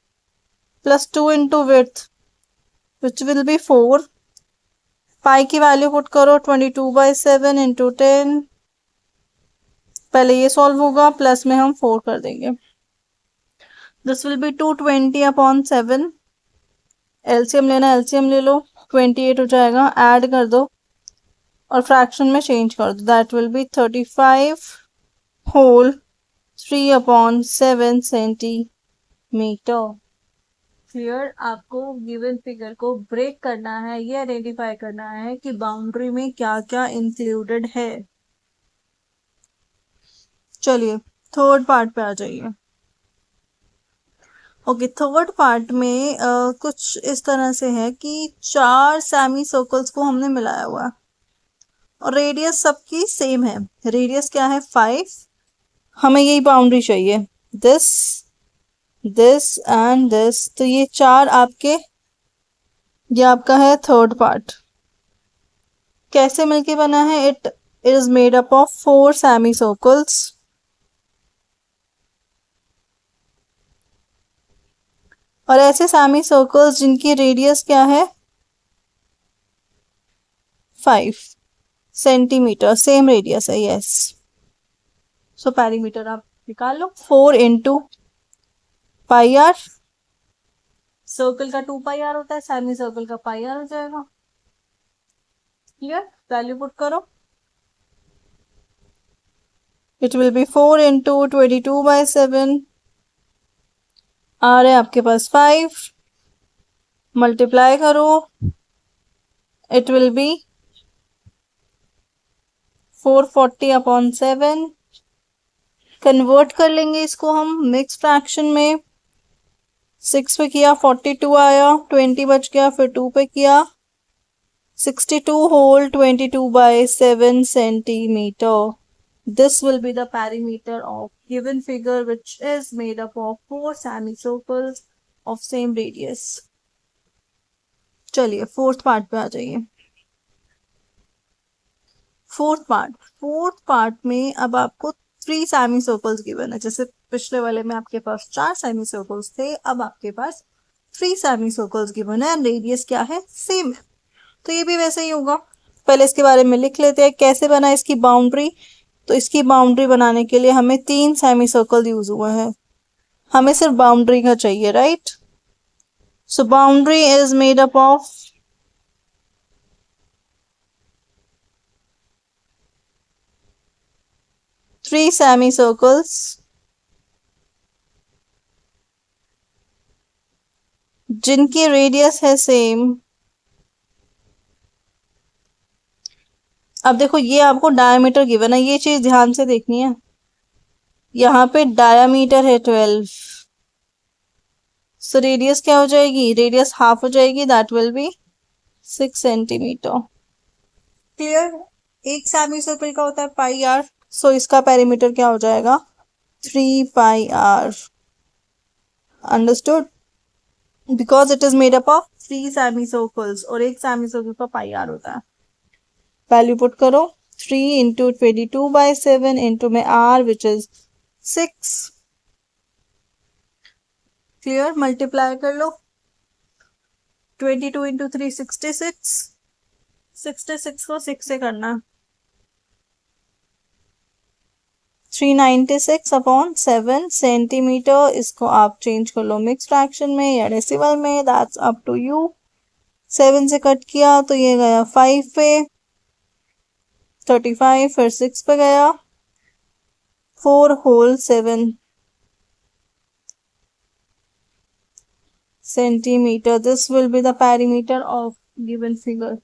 plus 2 into width which will be 4। पाई की वैल्यू पुट करो 22/7 इंटू 10, पहले ये सॉल्व होगा प्लस में हम 4 कर देंगे। This will be 220/7। एलसीएम लेना, एलसीएम ले लो, 28 हो जाएगा, ऐड कर दो और फ्रैक्शन में चेंज कर दो, that will be 35 whole 3/7 centimetre. Clear, आपको गिवन फिगर को ब्रेक करना है, ये आइडेंटिफाई करना है कि बाउंड्री में क्या क्या इंक्लूडेड है। चलिए थर्ड पार्ट पे आ जाइए। ओके, थर्ड पार्ट में कुछ इस तरह से है कि 4 सेमी सर्कल्स को हमने मिलाया हुआ है और रेडियस सबकी सेम है। रेडियस क्या है 5, हमें यही बाउंड्री चाहिए, दिस दिस एंड दिस। तो ये चार आपके, ये आपका है थर्ड पार्ट। कैसे मिलके बना है? It is made up of 4 semi circles. और ऐसे सेमी सर्कल्स जिनकी रेडियस क्या है, 5 सेंटीमीटर, सेम रेडियस है, यस। सो पेरीमीटर आप निकाल लो, 4 into πr। सर्कल का 2πr होता है, सेमी सर्कल का πr हो जाएगा। क्लियर? वैल्यू पुट करो। It will be 4 into 22/7। r है आपके पास 5, मल्टीप्लाई करो, इट विल बी 440/7। कन्वर्ट कर लेंगे इसको हम मिक्स फ्रैक्शन में। 6 पे किया 42 आया, 20 बच गया, फिर 2 पे किया 62 whole 22/7 centimeter. This will be the perimeter of given figure, which is made up of 4 semicircles of same radius. चलिए फोर्थ पार्ट पे आ जाइए। फोर्थ पार्ट में अब आपको 3 सेमी सर्कल्स गिवन है। जैसे पिछले वाले में आपके पास 4 सेमी सर्कल्स थे, अब आपके पास 3 सेमी सर्कल्स गिवन है एंड रेडियस क्या है, सेम है। तो ये भी वैसे ही होगा। पहले इसके बारे में लिख लेते हैं, कैसे बना इसकी बाउंड्री। तो इसकी बाउंड्री बनाने के लिए हमें 3 सेमी सर्कल यूज हुआ है, हमें सिर्फ बाउंड्री का चाहिए, right. So boundary is made up of 3 semi circles जिनकी रेडियस है सेम। अब देखो ये आपको डायमीटर गिवन है, ये चीज ध्यान से देखनी है। यहाँ पे डायमीटर है 12, सो रेडियस क्या हो जाएगी, रेडियस हाफ हो जाएगी, that will B 6 centimetre. Clear? एक सेमी सर्कल का होता है πr, सो इसका पेरीमीटर क्या हो जाएगा, 3πr। Understood? Because it is made up of 3 semi circles और एक सेमी सर्कल का πr होता है। वैल्यू पुट करो, 3 into 22/7 into में r which is 6। Clear? Multiply कर लो, 22 into 3 66, 66 को 6 से करना, 396/7 सेंटीमीटर। इसको आप चेंज कर लो मिक्स फ्रैक्शन में या डेसिमल में, दैट्स अप टू यू। 7 से कट किया तो ये गया 5 पे, 35, फिर 6 पे गया, 4 whole 7 centimeter. This will be the perimeter of given figure.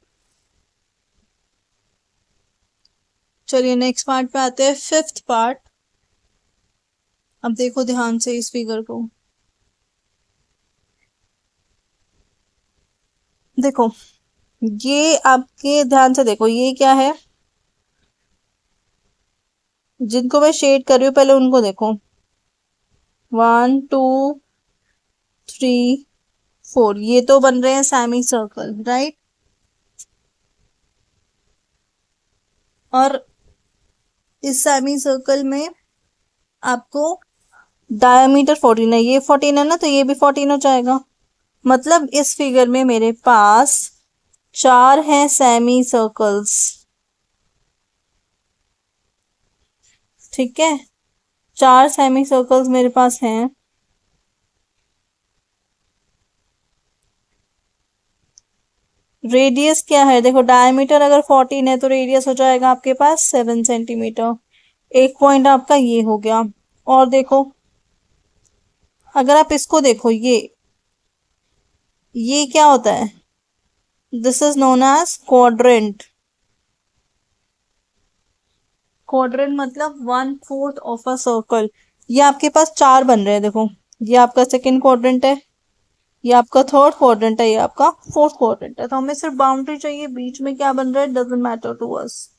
चलिए नेक्स्ट पार्ट पे आते हैं, फिफ्थ पार्ट। अब देखो ध्यान से इस फिगर को, देखो ये आपके ध्यान से देखो, ये क्या है, जिनको मैं शेड कर रही हूँ पहले उनको देखो, 1 2 3 4, ये तो बन रहे हैं सेमी सर्कल, राइट। और इस सेमी सर्कल में आपको डायमीटर 14 है, ये 14 है ना, तो ये भी 14 हो जाएगा। मतलब इस फिगर में मेरे पास 4 हैं सेमी सर्कल्स, ठीक है, 4 सेमी सर्कल्स मेरे पास हैं। रेडियस क्या है, देखो डायमीटर अगर 14 है तो रेडियस हो जाएगा आपके पास 7 सेंटीमीटर। एक पॉइंट आपका ये हो गया। और देखो अगर आप इसको देखो, ये क्या होता है, this is known as quadrant. Quadrant मतलब 1/4 ऑफ अ सर्कल। ये आपके पास 4 बन रहे हैं, देखो ये आपका सेकेंड क्वाड्रेंट है, ये आपका थर्ड क्वाड्रेंट है, ये आपका फोर्थ क्वाड्रेंट है। तो हमें सिर्फ बाउंड्री चाहिए, बीच में क्या बन रहा है डजंट मैटर टू अस।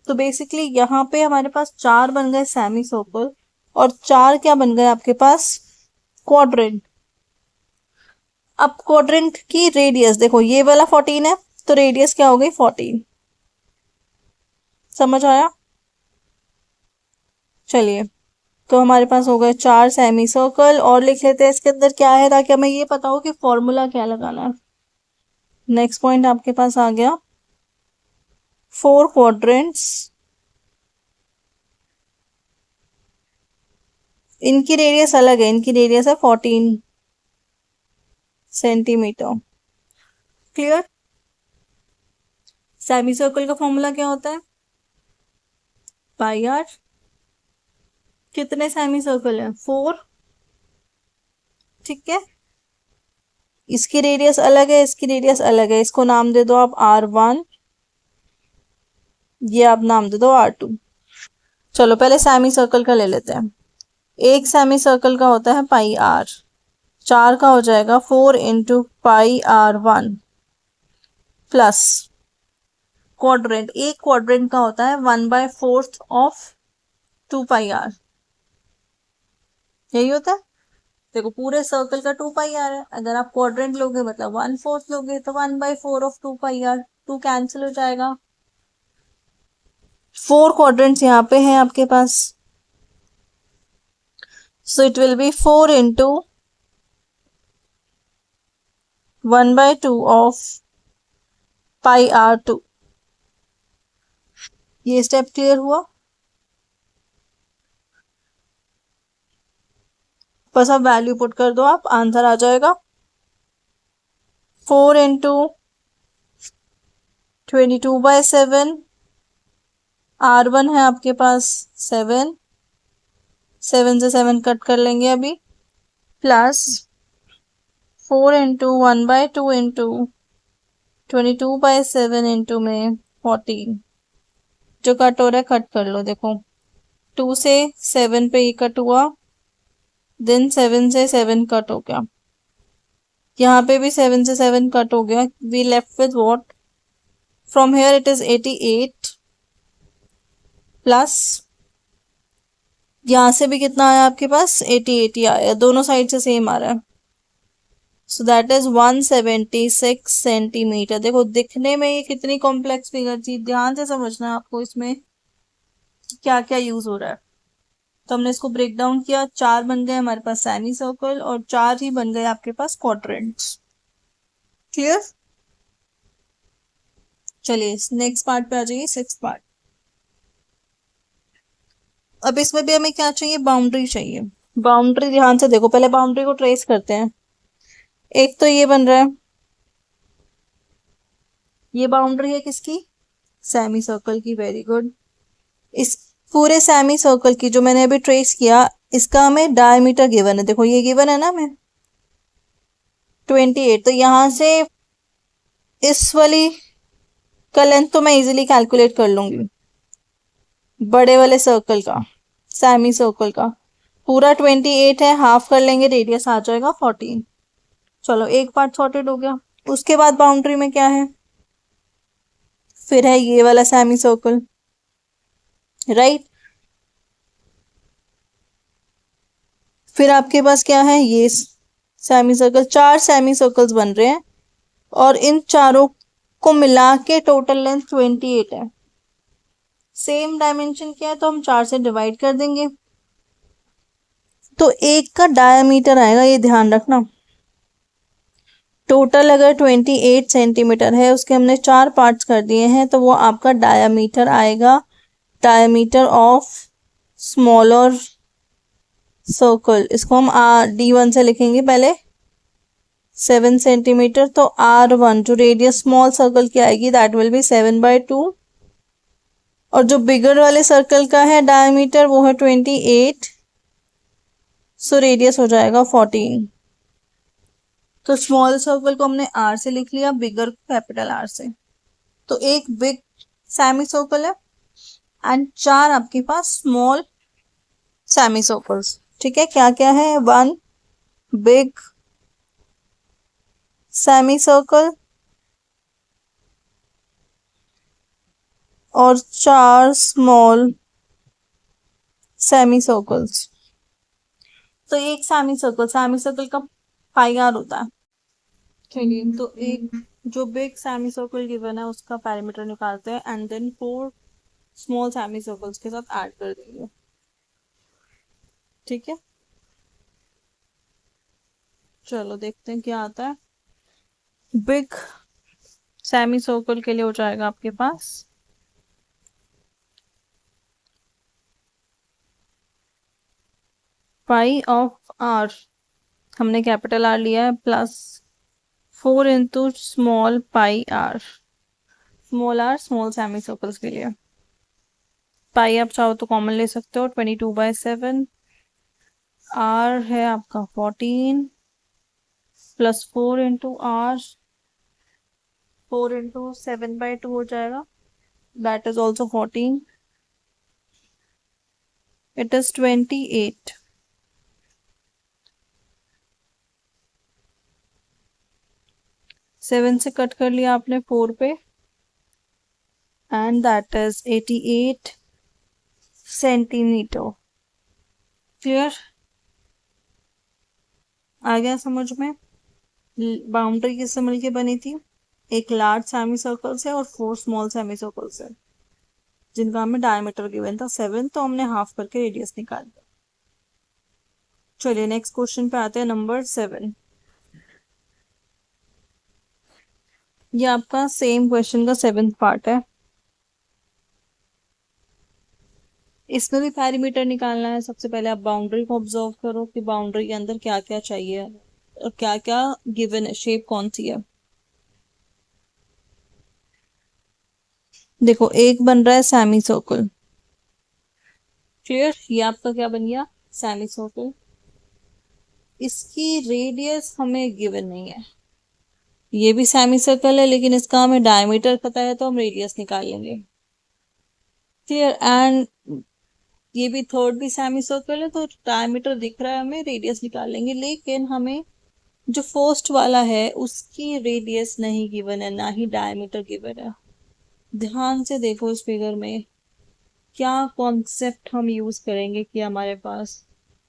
तो बेसिकली यहाँ पे हमारे पास 4 बन गए सेमी सर्कल और 4 क्या बन गए आपके पास, क्वाड्रेंट। अब क्वाड्रेंट की रेडियस देखो, ये वाला 14 है, तो रेडियस क्या हो गई 14। समझ आया? चलिए, तो हमारे पास हो गए 4 सेमी सर्कल, और लिख लेते हैं इसके अंदर क्या है, ताकि हमें ये पता हो कि फॉर्मूला क्या लगाना है। नेक्स्ट पॉइंट आपके पास आ गया 4 क्वाड्रेंट्स, इनकी रेडियस अलग है, इनकी रेडियस है 14 सेंटीमीटर। क्लियर? सेमी सर्कल का फॉर्मूला क्या होता है, पाई आर। कितने सेमी सर्कल है, 4। ठीक है, इसकी रेडियस अलग है, इसकी रेडियस अलग है, इसको नाम दे दो आप R1, ये आप नाम दे दो R2। चलो पहले सेमी सर्कल का ले लेते हैं। एक सेमी सर्कल का होता है पाई आर, 4 का हो जाएगा 4 into pi R1 plus quadrant, एक क्वाड्रेंट का होता है 1/4 ऑफ 2 पाई आर, यही होता है। देखो पूरे सर्कल का 2 पाई आर है, अगर आप क्वाड्रेंट लोगे मतलब 1/4 लोगे, तो 1/4 ऑफ 2 पाई आर, 2 कैंसिल हो जाएगा। 4 क्वाड्रेंट्स यहाँ पे हैं आपके पास, so it will be 4 into 1/2 of pi R2। ये स्टेप क्लियर हुआ? बस अब वैल्यू पुट कर दो, आप आंसर आ जाएगा 4 इंटू 22/7, R1 है आपके पास 7, 7 से 7 कट कर लेंगे अभी, प्लस 4 इंटू 1/2 इंटू 22/7 इंटू में 14, जो कट हो रहा है कट कर लो। देखो 2 से 7 पे ये कट हुआ, देन 7 से 7 कट हो गया, यहाँ पे भी 7 से 7 कट हो गया, we left with what, from here it is 88 plus यहाँ से भी कितना आया आपके पास, 88 ही आया, दोनों साइड से सेम आ रहा है, सो दैट इज 176 सेंटीमीटर। देखो दिखने में ये कितनी कॉम्प्लेक्स फिगर थी, ध्यान से समझना है आपको इसमें क्या क्या यूज हो रहा है। तो हमने इसको ब्रेक डाउन किया, 4 बन गए हमारे पास सेमी सर्कल, और 4 ही बन गए आपके पास क्वाड्रेंट्स। क्लियर? चलिए नेक्स्ट पार्ट पे आ जाइए, 6th पार्ट। अब इसमें भी हमें क्या चाहिए, बाउंड्री चाहिए। बाउंड्री ध्यान से देखो, पहले बाउंड्री को ट्रेस करते हैं। एक तो ये बन रहा है, ये बाउंड्री है किसकी, सेमी सर्कल की, वेरी गुड। इस पूरे सेमी सर्कल की जो मैंने अभी ट्रेस किया, इसका हमें डायमीटर गिवन है, देखो ये गिवन है ना हमें 28, तो यहां से इस वाली का लेंथ तो मैं इजीली कैलकुलेट कर लूंगी, बड़े वाले सर्कल का, सेमी सर्कल का पूरा 28 है, हाफ कर लेंगे, रेडियस आ जाएगा 14। चलो एक पार्ट सॉर्टेड हो गया। उसके बाद बाउंड्री में क्या है, फिर है ये वाला सेमी सर्कल, राइट। फिर आपके पास क्या है, ये सेमी सर्कल, 4 सेमी सर्कल्स बन रहे हैं, और इन चारों को मिला के टोटल लेंथ 28 है। सेम डायमेंशन क्या है, तो हम 4 से डिवाइड कर देंगे, तो एक का डायमीटर आएगा, ये ध्यान रखना। टोटल अगर 28 सेंटीमीटर है, उसके हमने 4 पार्ट्स कर दिए हैं, तो वो आपका डायमीटर आएगा, डायमीटर ऑफ स्मॉलर सर्कल। इसको हम D1 से लिखेंगे पहले, 7 सेंटीमीटर, तो R1 जो रेडियस स्मॉल सर्कल की आएगी, दैट विल बी 7/2, और जो बिगर वाले सर्कल का है डायमीटर, वो है 28, सो रेडियस हो जाएगा 14। तो स्मॉल सर्कल को हमने R से लिख लिया, बिगर कैपिटल R से। तो एक बिग सेमी सर्कल है एंड 4 आपके पास स्मॉल सेमी सर्कल्स। ठीक है, क्या क्या है, 1 बिग सेमी सर्कल और 4 स्मॉल सेमी सर्कल्स। तो एक सेमी सर्कल का पाई आर होता है। चलिए, तो एक जो बिग सेमी सर्कल गिवन है उसका पैरामीटर निकालते हैं and then 4 small semi circles के साथ ऐड कर देंगे। ठीक है, चलो देखते हैं क्या आता है। बिग सेमी सर्कल के लिए हो जाएगा आपके पास पाई ऑफ आर, हमने कैपिटल आर लिया है, plus 4 into small pi r, small semi circles के लिए। पाई आप चाहो तो कॉमन ले सकते हो, 22/7। आर है आपका 14 प्लस 4 इंटू आर, 4 इंटू 7/2 हो जाएगा, that is also 14, it is 28। 7 से कट कर लिया आपने 4 पे, and that is 88 centimetre. Clear, आ गया समझ में? बाउंड्री किससे मिलके बनी थी? एक लार्ज सेमी सर्कल से और 4 स्मॉल सेमी सर्कल से, जिनका हमें डायमीटर गिवन था 7, तो हमने हाफ करके रेडियस निकाल दिया। चलिए नेक्स्ट क्वेश्चन पे आते हैं, नंबर 7। ये आपका सेम क्वेश्चन का 7th पार्ट है। इसमें भी पैरामीटर निकालना है। सबसे पहले आप बाउंड्री को ऑब्जर्व करो कि बाउंड्री के अंदर क्या क्या चाहिए और क्या क्या गिवन है, शेप कौन सी है। देखो, एक बन रहा है सेमी सर्कल। क्लियर, ये आपका क्या बन गया? Semi circle. इसकी रेडियस हमें गिवन नहीं है। ये भी सेमी सर्कल है लेकिन इसका हमें डायमीटर पता है तो हम रेडियस निकाल लेंगे। क्लियर, एंड ये भी थर्ड भी सेमी सर्कल है तो डायमीटर दिख रहा है हमें, रेडियस निकाल लेंगे। लेकिन हमें जो फर्स्ट वाला है उसकी रेडियस नहीं गिवन है, ना ही डायमीटर गिवन है। ध्यान से देखो इस फिगर में, क्या कॉन्सेप्ट हम यूज करेंगे कि हमारे पास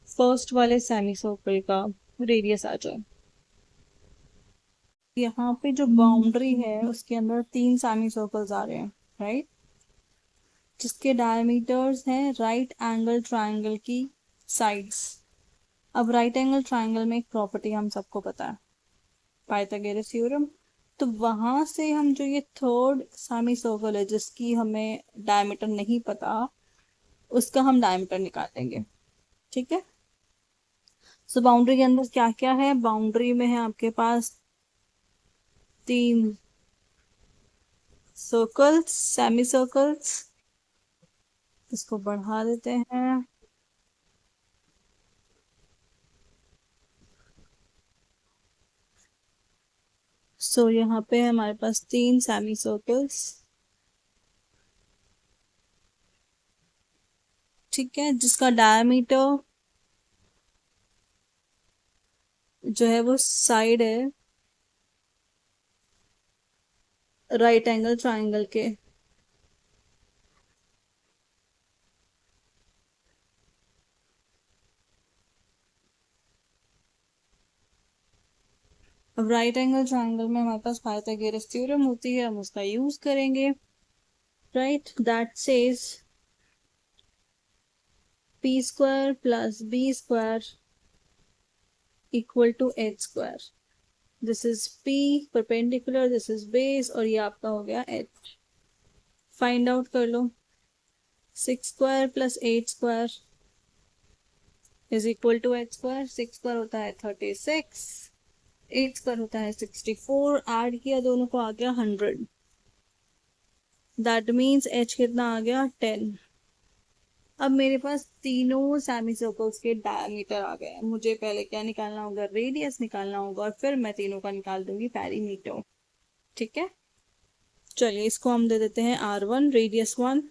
फर्स्ट वाले सेमी सर्कल का रेडियस आ जाए। यहाँ पे जो बाउंड्री है उसके अंदर 3 सेमी सर्कल्स आ रहे हैं, राइट, जिसके डायमीटर्स हैं राइट एंगल ट्रायंगल की साइड्स। अब राइट एंगल ट्रायंगल में एक प्रॉपर्टी हम सबको पता है, पाइथागोरस थ्योरम। तो वहां से हम जो ये थर्ड सेमी सर्कल है जिसकी हमें डायमीटर नहीं पता, उसका हम डायमीटर निकालेंगे। ठीक है, सो बाउंड्री के अंदर क्या क्या है? बाउंड्री में है आपके पास 3 सर्कल्स, सेमी सर्कल्स। इसको बढ़ा देते हैं। सो यहाँ पे हमारे पास 3 सेमी सर्कल्स। ठीक है, जिसका डायमीटर जो है वो साइड है राइट एंगल ट्रायंगल के। अब राइट एंगल ट्रायंगल में हमारे पास पाइथागोरस थ्योरम होती है, हम उसका यूज करेंगे। Right, that says p square plus b square equal to h square. This is p perpendicular, this is base, और ये आपका हो गया h। फाइंड आउट कर लो। 6 square plus 8 square is equal to h square. 6 square होता है 36, 8 square होता है 64, ऐड किया दोनों को आ गया 100। दैट मीन्स h कितना आ गया? 10। अब मेरे पास तीनों सेमी सर्कल्स के डायमीटर आ गए हैं। मुझे पहले क्या निकालना होगा? रेडियस निकालना होगा, और फिर मैं तीनों का निकाल दूंगी पेरीमीटर। ठीक है, चलिए इसको हम दे देते हैं r1, रेडियस 1।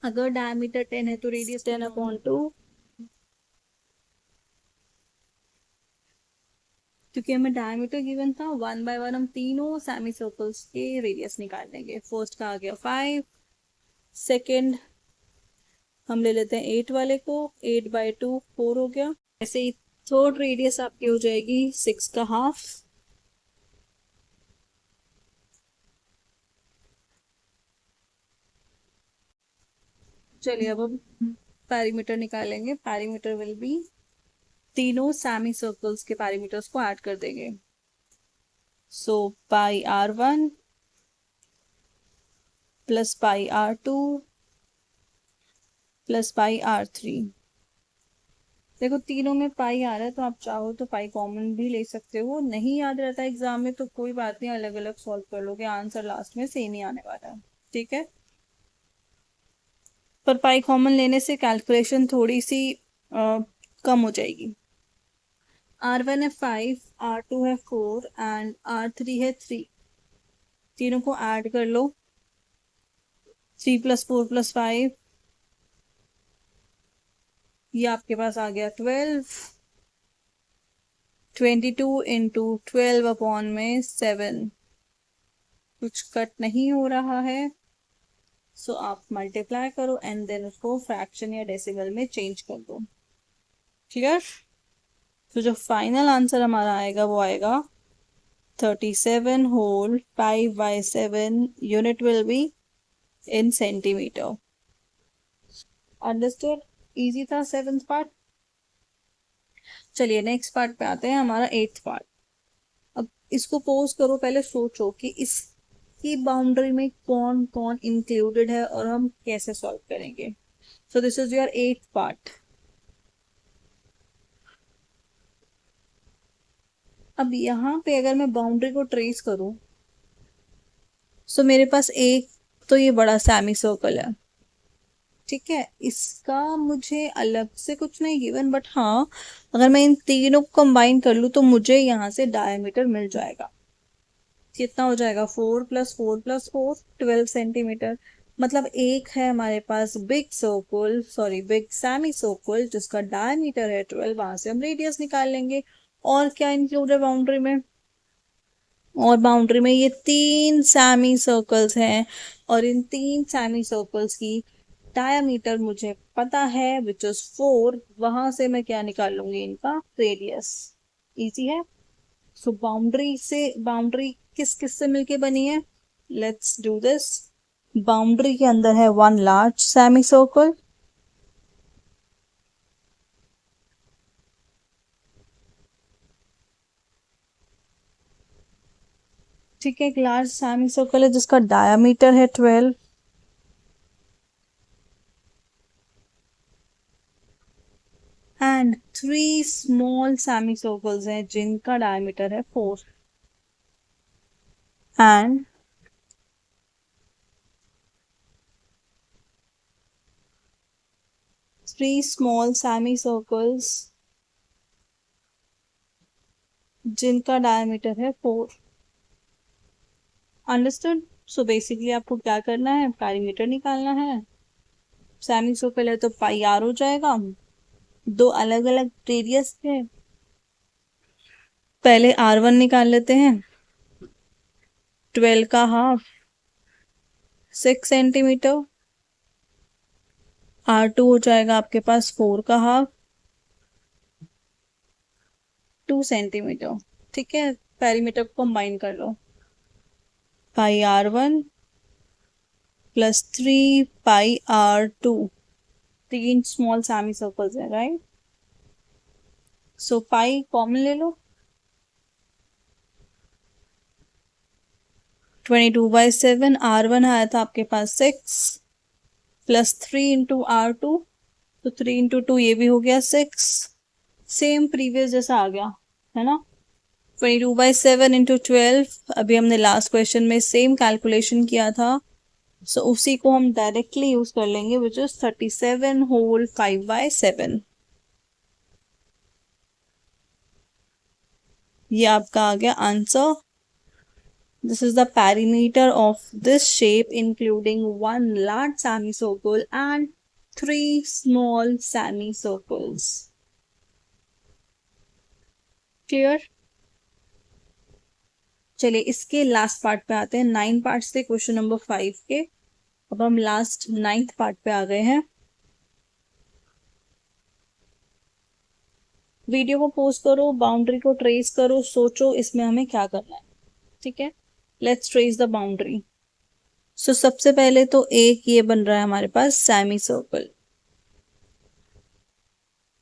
अगर डायमीटर 10 है तो रेडियस 10/2, क्योंकि हमें डायमीटर गिवन था। 1 बाय 1 हम तीनों सेमी सर्कल्स के रेडियस निकाल लेंगे। फर्स्ट का आ गया 5, सेकेंड हम ले लेते हैं 8 वाले को, 8/2 4 हो गया, ऐसे ही थर्ड रेडियस आपकी हो जाएगी 6 का हाफ। चलिए अब हम पैरीमीटर निकालेंगे। पैरीमीटर विल बी, तीनों सेमी सर्कल्स के पैरीमीटर्स को ऐड कर देंगे। सो पाई r1 plus pi r2 plus pi r3। देखो तीनों में पाई आ रहा है तो आप चाहो तो पाई कॉमन भी ले सकते हो, नहीं याद रहता एग्जाम में तो कोई बात नहीं, अलग अलग सॉल्व कर लोगे, आंसर लास्ट में सेम ही आने वाला है। ठीक है, पर पाई कॉमन लेने से कैलकुलेशन थोड़ी सी कम हो जाएगी। r1 है 5, r2 है 4 एंड r3 है 3। तीनों को ऐड कर लो। 3 प्लस 4 प्लस 5, ये आपके पास आ गया 12। 22 इंटू 12 अपॉन में 7, कुछ कट नहीं हो रहा है, सो आप मल्टीप्लाई करो एंड देन उसको फ्रैक्शन या डेसिमल में चेंज कर दो। क्लियर? तो जो फाइनल आंसर हमारा आएगा वो आएगा 37 whole 5/7, unit will be in centimetre. Understood? Easy था सेवेंथ पार्ट। चलिए नेक्स्ट पार्ट पे आते हैं, हमारा एट्थ पार्ट। अब इसको पोज करो, पहले सोचो कि इसकी बाउंड्री में कौन कौन इंक्लूडेड है और हम कैसे सॉल्व करेंगे। So this is your eighth part. अब यहाँ पे अगर मैं बाउंड्री को ट्रेस करूं, सो मेरे पास एक तो ये बड़ा सेमी सर्कल है। ठीक है, इसका मुझे अलग से कुछ नहीं गिवन, बट हाँ अगर मैं इन तीनों को कंबाइन कर लूँ तो मुझे यहाँ से डायमीटर मिल जाएगा। कितना हो जाएगा? 4 प्लस 4 प्लस 4, 12 सेंटीमीटर। मतलब एक है हमारे पास big circle, sorry big semi circle, जिसका डायमीटर है 12, वहां से हम रेडियस निकाल लेंगे। और क्या इंक्लूड है बाउंड्री में? और बाउंड्री में ये तीन सेमी सर्कल्स हैं, और इन तीन सेमी सर्कल्स की डायमीटर मुझे पता है विच इज 4। वहां से मैं क्या निकाल लूंगी? इनका रेडियस। इजी है। सो बाउंड्री से, बाउंड्री किस किस से मिलके बनी है? Let's do this. बाउंड्री के अंदर है वन लार्ज सेमी सर्कल, ठीक है, एक लार्ज सेमी सर्कल है जिसका डायमीटर है 12, and three small semi circles हैं जिनका डायमीटर है 4, and three small semi circles जिनका डायमीटर है 4। अंडरस्टूड? सो बेसिकली आपको क्या करना है? पैरीमीटर निकालना है। सेमी सर्कल है तो पाई आर हो जाएगा। दो अलग अलग रेडियस है, पहले r1 निकाल लेते हैं। 12 का हाफ 6 सेंटीमीटर, r2 हो जाएगा आपके पास 4 का हाफ 2 सेंटीमीटर। ठीक है, पेरीमीटर को कंबाइन कर लो। पाई r1 प्लस 3 पाई r2, तीन स्मॉल सेमी सर्कल्स है, राइट? सो पाई कॉमन ले लो। 22/7, r1 आया था आपके पास 6 प्लस 3 इंटू r2, तो 3 इंटू 2 ये भी हो गया 6, सेम प्रीवियस जैसा आ गया है ना। 22/7 इंटू 12, अभी हमने लास्ट क्वेश्चन में सेम कैलकुलेशन किया था, सो उसी को हम डायरेक्टली यूज कर लेंगे, विच इज 37 होल 5/7। ये आपका आ गया answer. This is the perimeter of this shape including one large semi circle and three small semi circles. Clear? चलिए इसके लास्ट पार्ट पे आते हैं। 9 पार्ट्स थे क्वेश्चन नंबर 5 के, अब हम लास्ट 9th पार्ट पे आ गए हैं। वीडियो को पॉज करो, बाउंड्री को ट्रेस करो, सोचो इसमें हमें क्या करना है। ठीक है, लेट्स ट्रेस द बाउंड्री। सो सबसे पहले तो एक ये बन रहा है हमारे पास सेमी सर्कल।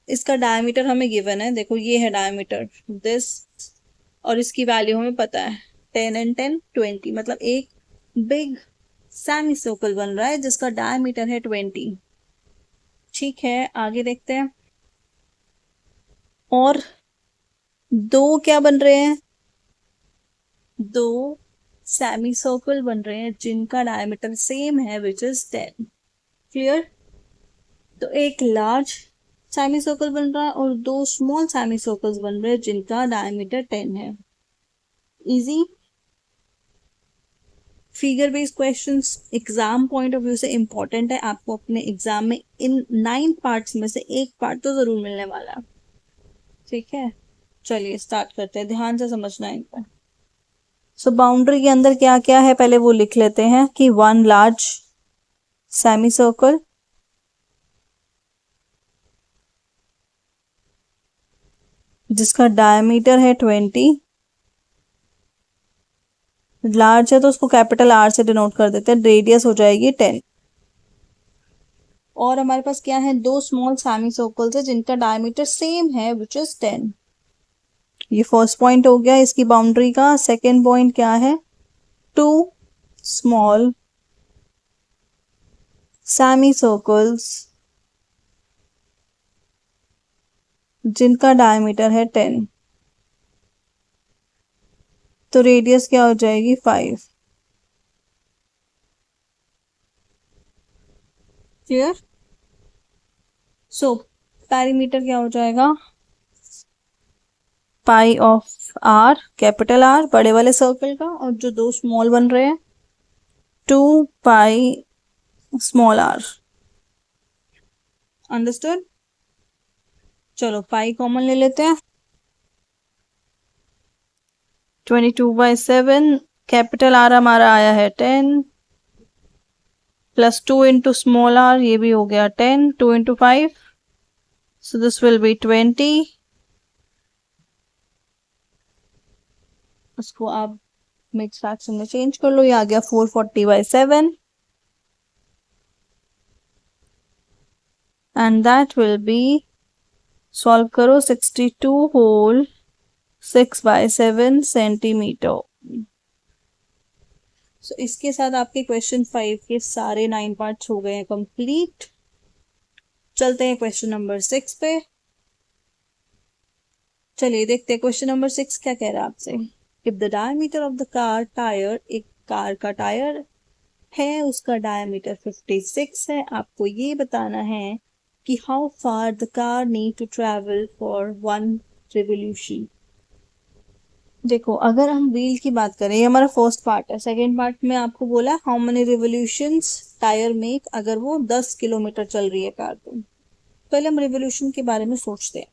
इसका डायमीटर हमें गिवन है, देखो ये है डायमीटर दिस, और इसकी वैल्यू हमें पता है 10 एंड 10 20, मतलब एक बिग सेमी सर्कल बन रहा है जिसका डायमीटर है 20। ठीक है, आगे देखते हैं। और दो क्या बन रहे हैं, दो सेमी सर्कल बन रहे हैं जिनका डायमीटर सेम है विच इज 10। क्लियर? तो एक लार्ज सेमी सर्कल बन रहा है और दो स्मॉल सेमी सर्कल्स बन रहे हैं जिनका डायमीटर 10 है। Easy. Figure based questions exam point of view से इंपॉर्टेंट है, आपको अपने एग्जाम में इन 9 पार्ट्स में से एक पार्ट तो जरूर मिलने वाला है। ठीक है, चलिए स्टार्ट करते हैं, ध्यान से समझना है इनको। सो बाउंड्री के अंदर क्या क्या है पहले वो लिख लेते हैं कि वन लार्ज सेमी सर्कल, जिसका डायमीटर है 20। लार्ज है तो उसको कैपिटल आर से डिनोट कर देते हैं, रेडियस हो जाएगी 10। और हमारे पास क्या है, दो स्मॉल सेमी सर्कल्स है जिनका डायमीटर सेम है विच इज 10। ये फर्स्ट पॉइंट हो गया इसकी बाउंड्री का। सेकेंड पॉइंट क्या है, टू स्मॉल सेमी सर्कल्स जिनका डायमीटर है 10, तो रेडियस क्या हो जाएगी 5। क्लियर? सो पैरीमीटर क्या हो जाएगा, pi of R, capital R बड़े वाले सर्कल का, और जो दो स्मॉल बन रहे हैं 2 पाई स्मॉल आर। अंडरस्टूड? चलो पाई कॉमन ले लेते हैं। 22/7, कैपिटल आर हमारा आया है 10, प्लस 2 इंटू स्मॉल आर, ये भी हो गया 10, 2 into 5, so this will be 20। उसको आप मिक्स फ्रैक्शन में चेंज कर लो, ये आ गया 440/7, and that will B, solve करो, 62 होल 6/7 सेंटीमीटर। सो इसके साथ आपके क्वेश्चन 5 के सारे 9 पार्ट्स हो गए हैं कंप्लीट। चलते हैं क्वेश्चन नंबर 6 पे। चलिए देखते हैं क्वेश्चन नंबर 6 क्या कह रहा है आपसे। If the diameter of the car tyre, एक कार का टायर है उसका डायमीटर 56 है, आपको ये बताना है कि how far the car need to travel for 1 revolution. देखो अगर हम व्हील की बात करें, ये हमारा फर्स्ट पार्ट है। सेकेंड पार्ट में आपको बोला how many revolutions tyre make, अगर वो 10 किलोमीटर चल रही है कार तो। पहले हम रिवोल्यूशन के बारे में सोचते हैं।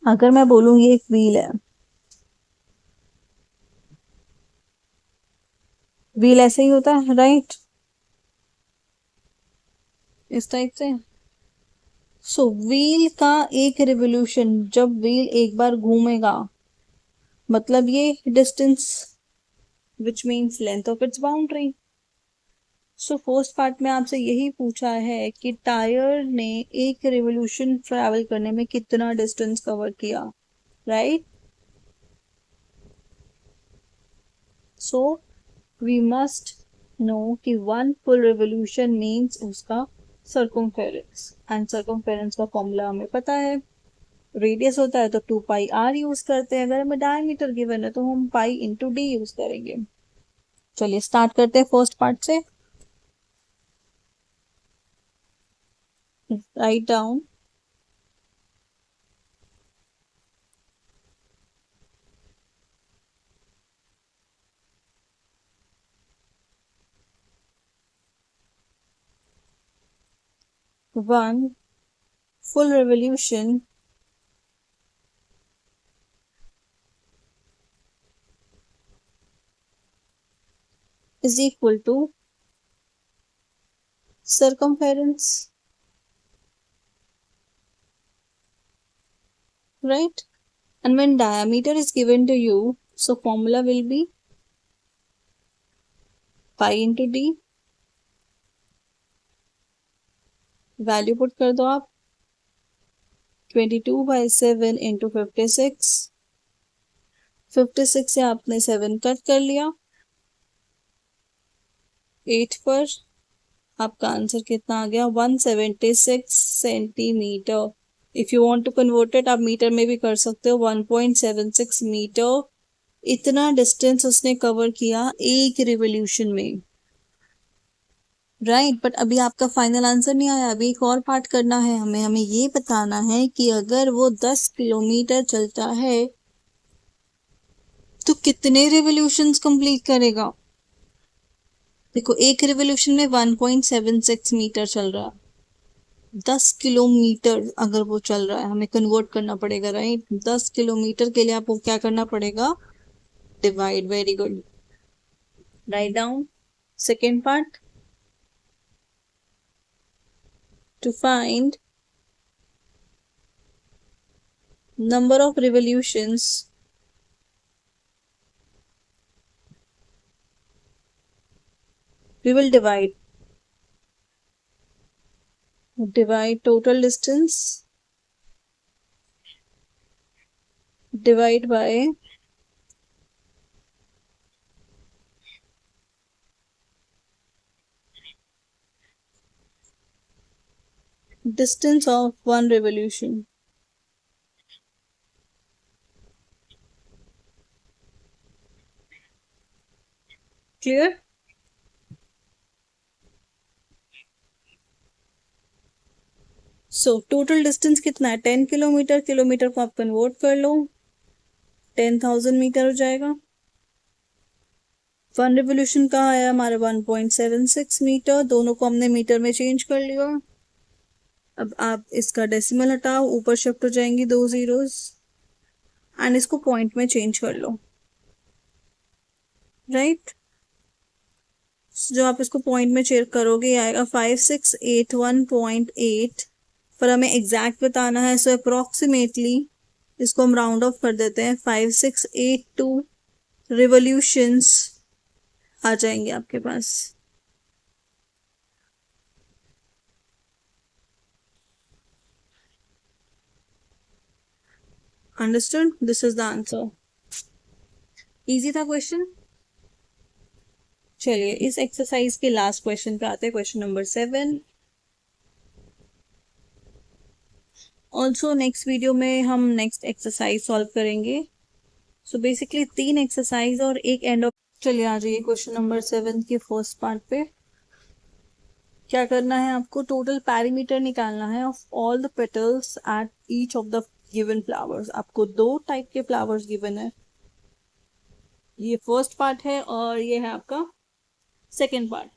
अगर मैं बोलूँ ये एक व्हील है, व्हील ऐसे ही होता है राइट, इस टाइप से। सो व्हील का एक रिवोल्यूशन, जब व्हील एक बार घूमेगा, मतलब ये distance which means length of its boundary. So first part में आपसे यही पूछा है कि टायर ने एक रिवोल्यूशन ट्रैवल करने में कितना डिस्टेंस कवर किया, right? So we must know कि 1 फुल रिवोल्यूशन मीन्स उसका सर्कमफेरेंस, एंड सर्कमफेरेंस का फॉर्मूला हमें पता है, रेडियस होता है तो 2 पाई आर यूज करते हैं, अगर हमें डायमीटर गिवन है तो हम पाई इंटू डी यूज करेंगे। चलिए स्टार्ट करते हैं फर्स्ट पार्ट से। Write down one full revolution is equal to circumference right? And when diameter is given to you, so formula will be pi into d. Value put कर दो आप 22/7 into 56। 56 से आपने 7 कट कर लिया 8 पर। आपका आंसर कितना आ गया 176 centimetre. If you want to convert it आप मीटर में भी कर सकते हो 1.76 मीटर। इतना डिस्टेंस उसने कवर किया एक रिवोल्यूशन में, राइट। बट अभी आपका फाइनल आंसर नहीं आया, अभी एक और पार्ट करना है हमें। हमें ये बताना है कि अगर वो 10 किलोमीटर चलता है तो कितने रिवोल्यूशंस कंप्लीट करेगा। देखो एक रिवोल्यूशन में 1.76 मीटर चल रहा है, 10 किलोमीटर अगर वो चल रहा है हमें कन्वर्ट करना पड़ेगा, राइट। 10 किलोमीटर के लिए आपको क्या करना पड़ेगा, divide. Very good, write down second part. To find number of revolutions we will divide total distance divide by distance of one revolution। Clear. So total distance कितना है 10 किलोमीटर। किलोमीटर को आप कन्वर्ट कर लो 10,000 मीटर हो जाएगा। One revolution कहाँ आया हमारे 1.76 मीटर। दोनों को हमने मीटर में चेंज कर लिया। अब आप इसका डेसिमल हटाओ, ऊपर शिफ्ट हो जाएंगी 2 जीरोस एंड इसको पॉइंट में चेंज कर लो, राइट। जो आप इसको पॉइंट में चेक करोगे आएगा 5681.8। पर हमें एग्जैक्ट बताना है, सो अप्रोक्सीमेटली इसको हम राउंड ऑफ कर देते हैं 5682 रिवोल्यूशंस आ जाएंगे आपके पास। Understood, this is the answer. Easy था क्वेश्चन। चलिए इस एक्सरसाइज के लास्ट क्वेश्चन पे आते हैं, question number 7। Also next video में हम नेक्स्ट एक्सरसाइज सॉल्व करेंगे। सो बेसिकली 3 एक्सरसाइज और एक एंड ऑफ। चलिए आ जाइए क्वेश्चन नंबर 7 के फर्स्ट पार्ट पे। क्या करना है आपको, टोटल पैरीमीटर निकालना है of all the petals at each of the given flowers. आपको 2 टाइप के फ्लावर्स गिवन है, ये फर्स्ट पार्ट है और ये है आपका सेकेंड पार्ट।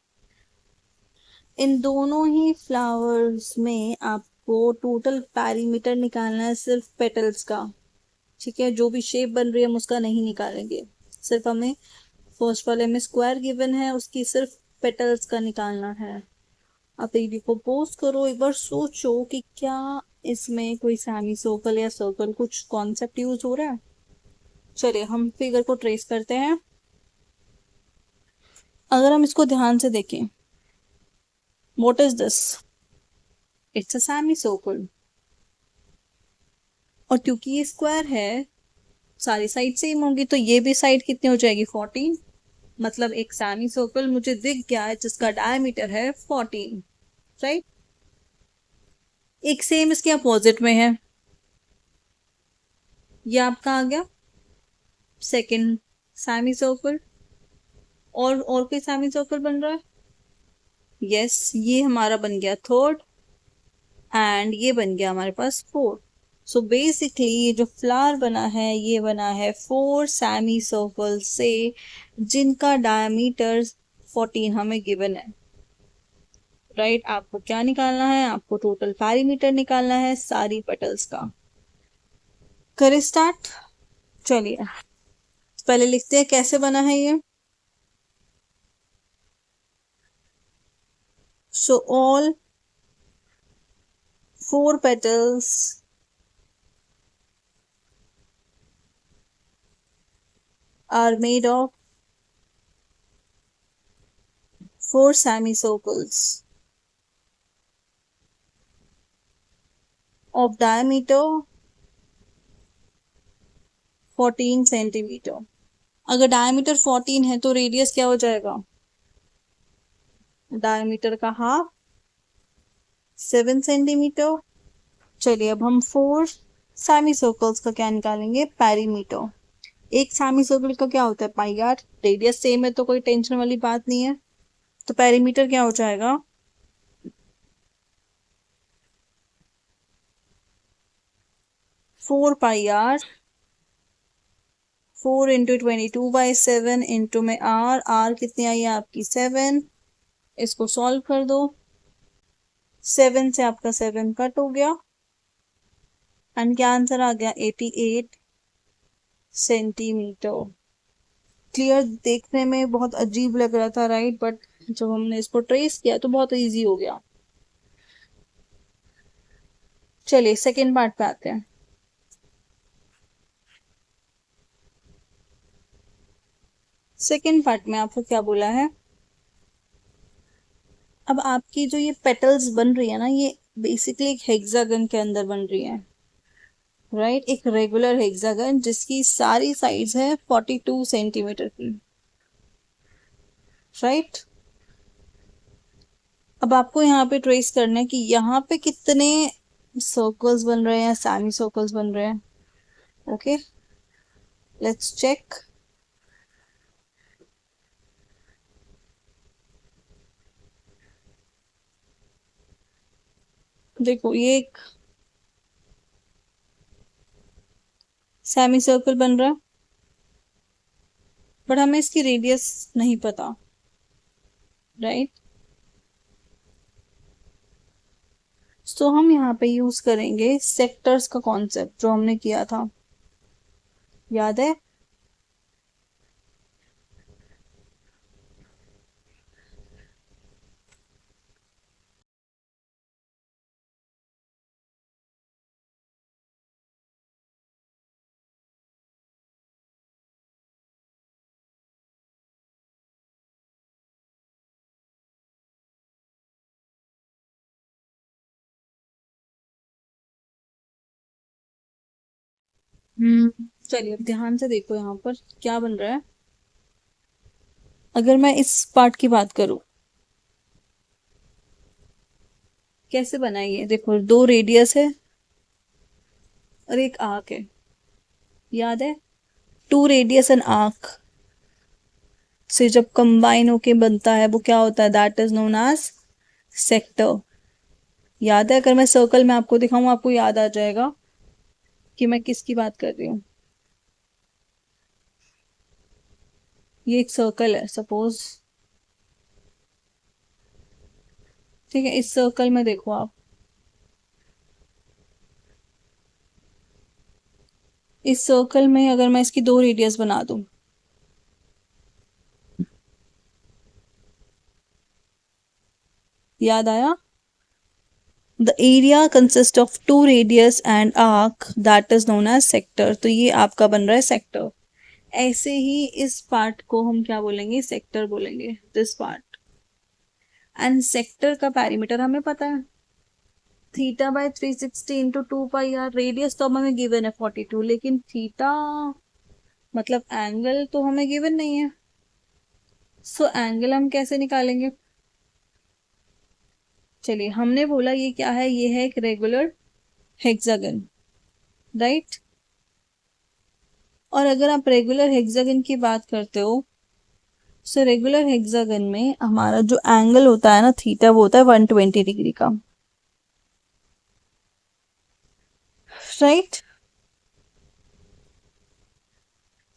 इन दोनों ही फ्लावर्स में आपको टोटल पैरीमीटर निकालना है सिर्फ पेटल्स का, ठीक है। जो भी शेप बन रही है हम उसका नहीं निकालेंगे, सिर्फ हमें फर्स्ट वाले में स्क्वायर गिवन है उसकी सिर्फ पेटल्स का निकालना है। आप एक को पोस्ट करो, एक बार सोचो कि क्या इसमें कोई सेमी सर्कल या सर्कल कुछ कॉन्सेप्ट यूज हो रहा है। चलिए हम फिगर को ट्रेस करते हैं। अगर हम इसको ध्यान से देखें, what is this, it's a semi circle. और क्योंकि ये स्क्वायर है सारी साइड सेम होंगी तो ये भी साइड कितनी हो जाएगी 14। मतलब एक सेमी सर्कल मुझे दिख गया है जिसका डायमीटर है 14, राइट। एक सेम इसके अपोजिट में है, ये आपका आ गया सेकंड सेमी सर्कल। और कोई सेमी सर्कल बन रहा है, यस ये हमारा बन गया थर्ड एंड ये बन गया हमारे पास फोर्थ। सो बेसिकली ये जो फ्लावर बना है ये बना है 4 सेमी सर्कल से जिनका डायमीटर 14 हमें गिवन है, राइट। आपको क्या निकालना है, आपको टोटल पैरीमीटर निकालना है सारी पेटल्स का। करें स्टार्ट। चलिए पहले लिखते हैं कैसे बना है ये। So all 4 petals are made of four semicircles of diameter 14 centimetre. अगर डायमीटर 14 है तो रेडियस क्या हो जाएगा? डायमीटर का हाफ 7 सेंटीमीटर। चलिए अब हम फोर सेमी सर्कल्स का क्या निकालेंगे? पेरीमीटर। एक सेमी सर्कल का क्या होता है? पाई आर। रेडियस सेम है तो कोई टेंशन वाली बात नहीं है। तो पेरीमीटर क्या हो जाएगा? 4 पाई आर 4 × 22/7 इंटू में आर। आर कितनी आई है आपकी? 7। इसको सॉल्व कर दो। 7 से आपका 7 कट हो गया एंड क्या आंसर आ गया? 88 सेंटीमीटर। क्लियर? देखने में बहुत अजीब लग रहा था, राइट? बट जब हमने इसको ट्रेस किया तो बहुत इजी हो गया। चलिए सेकेंड पार्ट पे आते हैं। सेकेंड पार्ट में आपको क्या बोला है? अब आपकी जो ये पेटल्स बन रही है ना, ये बेसिकली एक हेक्सागन के अंदर बन रही है, राइट? एक रेगुलर हेक्सागन जिसकी सारी साइड्स है 42 सेंटीमीटर की, राइट? अब आपको यहाँ पे ट्रेस करना है कि यहाँ पे कितने सर्कल्स बन रहे हैं, सेमी सर्कल्स बन रहे हैं। Okay, let's check. देखो ये एक सेमी सर्कल बन रहा है, बट हमें इसकी रेडियस नहीं पता, राइट? तो हम यहाँ पे यूज करेंगे सेक्टर्स का कॉन्सेप्ट जो हमने किया था, याद है? चलिए अब ध्यान से देखो यहाँ पर क्या बन रहा है। अगर मैं इस पार्ट की बात करूं, कैसे बनाइए? देखो दो रेडियस है और एक आर्क है, याद है? टू रेडियस एंड आर्क से जब कंबाइन होके बनता है वो क्या होता है? That is known as sector. याद है? अगर मैं सर्कल में आपको दिखाऊं आपको याद आ जाएगा कि मैं किसकी बात कर रही हूँ। ये एक सर्कल है सपोज, ठीक है? इस सर्कल में देखो आप, इस सर्कल में अगर मैं इसकी दो रेडियस बना दूं, याद आया? The area consist of two radius and arc that is known as sector. तो ये आपका बन रहा है सेक्टर। ऐसे ही इस पार्ट को हम क्या बोलेंगे? सेक्टर बोलेंगे, दिस पार्ट। एंड सेक्टर का पैरीमीटर हमें पता है, θ/360 इंटू 2 पाई आर। रेडियस तो हमें गिवन है 42, लेकिन थीटा मतलब एंगल तो हमें गिवन नहीं है। सो एंगल हम कैसे निकालेंगे? चलिए हमने बोला ये क्या है? ये है एक रेगुलर हेक्सागन, राइट? और अगर आप रेगुलर हेक्सागन की बात करते हो, सो रेगुलर हेक्सागन में हमारा जो एंगल होता है ना थीटा, वो होता है 120 डिग्री का, राइट?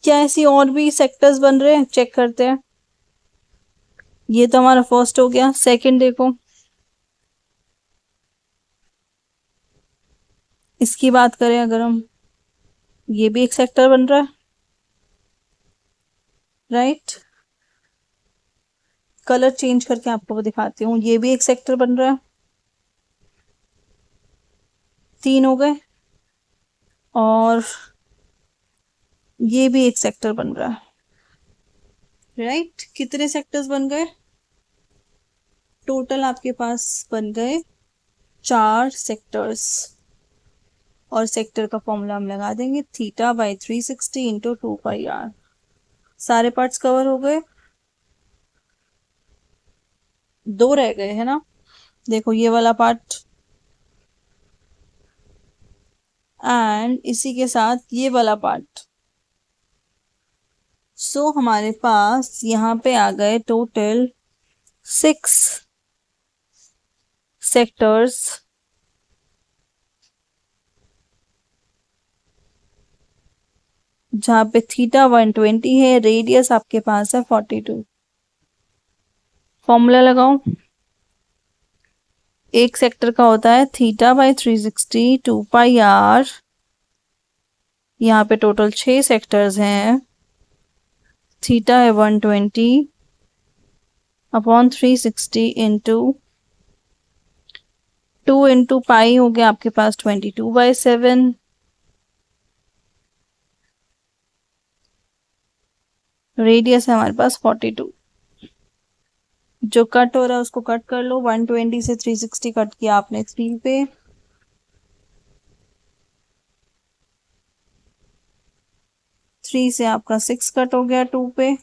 क्या ऐसी और भी सेक्टर्स बन रहे हैं? चेक करते हैं। ये तो हमारा फर्स्ट हो गया। सेकंड देखो, इसकी बात करें अगर हम, ये भी एक सेक्टर बन रहा है, राइट? कलर चेंज करके आपको दिखाती हूँ। ये भी एक सेक्टर बन रहा है। तीन हो गए। और ये भी एक सेक्टर बन रहा है। राइट। कितने सेक्टर्स बन गए? टोटल आपके पास बन गए 4 सेक्टर्स। और सेक्टर का फॉर्मूला हम लगा देंगे θ/360 इंटू 2πr। सारे पार्ट्स कवर हो गए, 2 रह गए है ना। देखो ये वाला पार्ट एंड इसी के साथ ये वाला पार्ट। सो हमारे पास यहाँ पे आ गए टोटल 6 सेक्टर्स जहाँ पे θ120 है, रेडियस आपके पास है 42। फॉर्मूला लगाओ। एक सेक्टर का होता है θ/360 2πr। यहाँ पे टोटल 6 सेक्टर्स हैं। थीटा है 120 अपॉन 360 इंटू 2 इंटू पाई हो गया आपके पास 22/7। रेडियस है हमारे पास 42। जो कट हो रहा है उसको कट कर लो। 120 से 360 कट किया आपने 3 पे। 3 से आपका 6 कट हो गया 2 पे।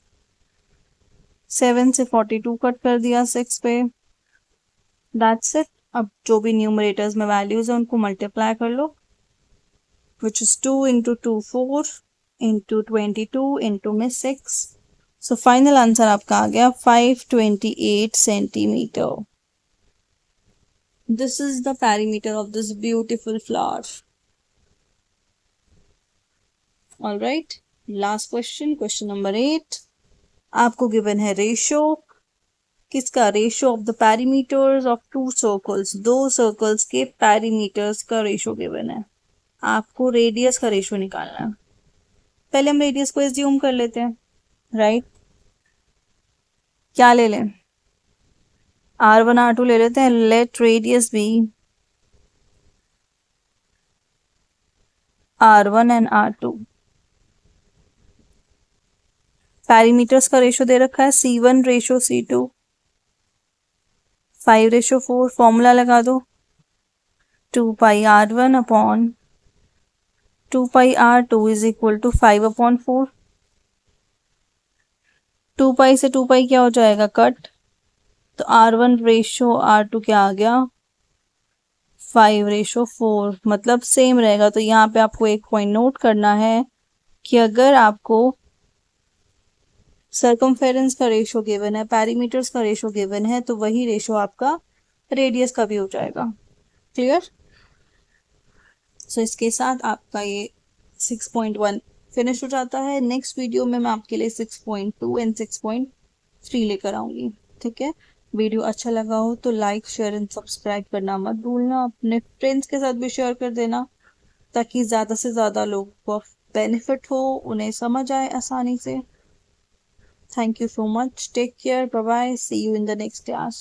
7 से 42 कट कर दिया 6 पे। That's it. अब जो भी न्यूमरेटर्स में वैल्यूज है उनको मल्टीप्लाई कर लो, which is 2 into 2 4 into 22 into में 6। सो फाइनल आंसर आपका आ गया 528 centimetre. This is the perimeter of this beautiful flower. All right, last question, question number 8। आपको गिवन है रेशो। किसका? Ratio of the perimeters of 2 circles. 2 circles के perimeters का ratio given है। आपको रेडियस का रेशो निकालना है। पहले हम रेडियस को एज्यूम कर लेते हैं, राइट। क्या ले लें? r1 r2 ले लेते हैं। Let radius be r1 and r2। Perimeters का रेशो दे रखा है c1 रेशो c2 5/4। फॉर्मूला लगा दो 2πr1 upon 2πr2 is equal to 5/4। 2π से 2π क्या हो जाएगा? कट। तो r1 रेशो r2 क्या आ गया? 5/4, मतलब सेम रहेगा। तो यहाँ पे आपको एक पॉइंट नोट करना है कि अगर आपको सर्कमफेरेंस का रेशो गिवन है, पेरीमीटर्स का रेशो गिवन है, तो वही रेशो आपका रेडियस का भी हो जाएगा। क्लियर? सो इसके साथ आपका ये 6.1 फिनिश हो जाता है। नेक्स्ट वीडियो में मैं आपके लिए 6.2 एंड 6.3 लेकर आऊंगी। ठीक है। वीडियो अच्छा लगा हो तो लाइक शेयर एंड सब्सक्राइब करना मत भूलना। अपने फ्रेंड्स के साथ भी शेयर कर देना ताकि ज़्यादा से ज़्यादा लोगों को बेनिफिट हो, उन्हें समझ आए आसानी से। Thank you so much. Take care. Bye bye. See you in the next class.